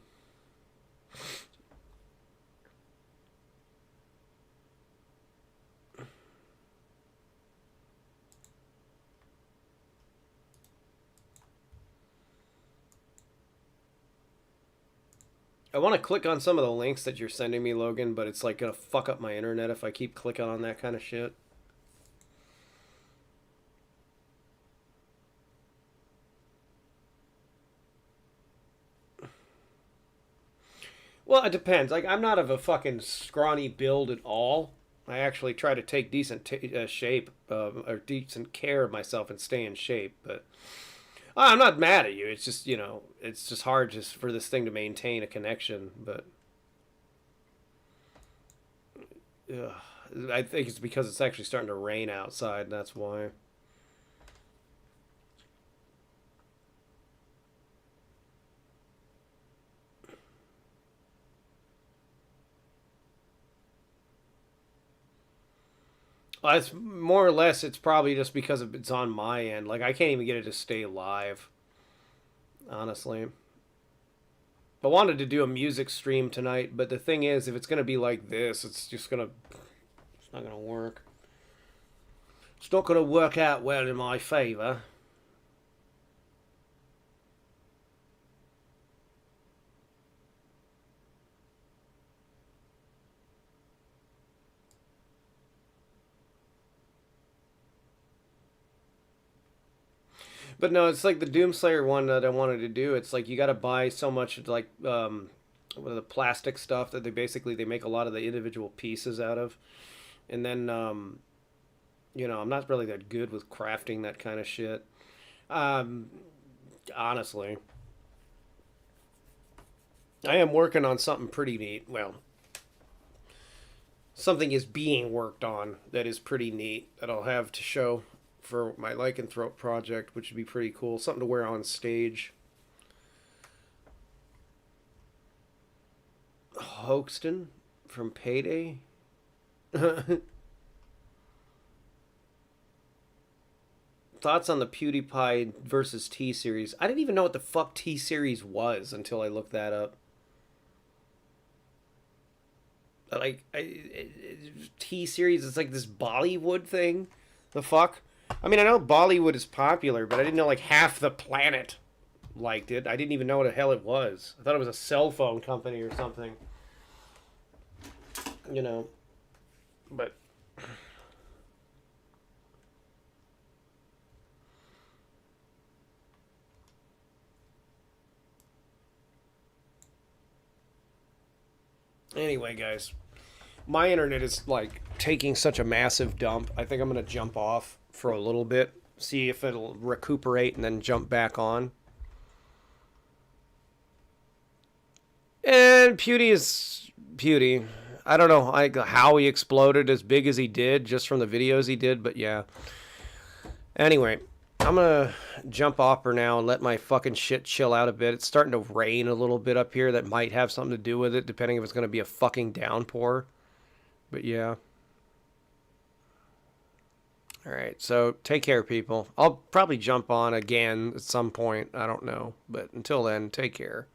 I want to click on some of the links that you're sending me, Logan, but it's like going to fuck up my internet if I keep clicking on that kind of shit. Well, it depends. Like, I'm not of a fucking scrawny build at all. I actually try to take decent shape, or decent care of myself and stay in shape. But I'm not mad at you. It's just, you know, it's just hard just for this thing to maintain a connection. But I think it's because it's actually starting to rain outside, and that's why. Well, it's more or less. It's probably just because it's on my end. Like I can't even get it to stay live. Honestly, I wanted to do a music stream tonight, but the thing is, if it's gonna be like this, it's not gonna work. It's not gonna work out well in my favor. But no, it's like the Doomslayer one that I wanted to do. It's like you got to buy so much like what are the plastic stuff that they make a lot of the individual pieces out of, and then you know, I'm not really that good with crafting that kind of shit. Um, Honestly, I am working on something pretty neat. Well, something is being worked on that is pretty neat that I'll have to show for my lycanthrope project, which would be pretty cool. Something to wear on stage. Hoaxton from Payday. Thoughts on the PewDiePie versus T-Series. I didn't even know what the fuck T-Series was until I looked that up. Like, T-Series is like this Bollywood thing. The fuck? I mean, I know Bollywood is popular, but I didn't know like half the planet liked it. I didn't even know what the hell it was. I thought it was a cell phone company or something. You know. But anyway, guys, my internet is like taking such a massive dump. I think I'm going to jump off for a little bit, see if it'll recuperate, and then jump back on. And Pewdie is Pewdie. I don't know how he exploded as big as he did just from the videos he did, but yeah. Anyway, I'm going to jump off for now and let my fucking shit chill out a bit. It's starting to rain a little bit up here. That might have something to do with it, depending if it's going to be a fucking downpour. But yeah. Alright, so take care, people. I'll probably jump on again at some point. I don't know. But until then, take care.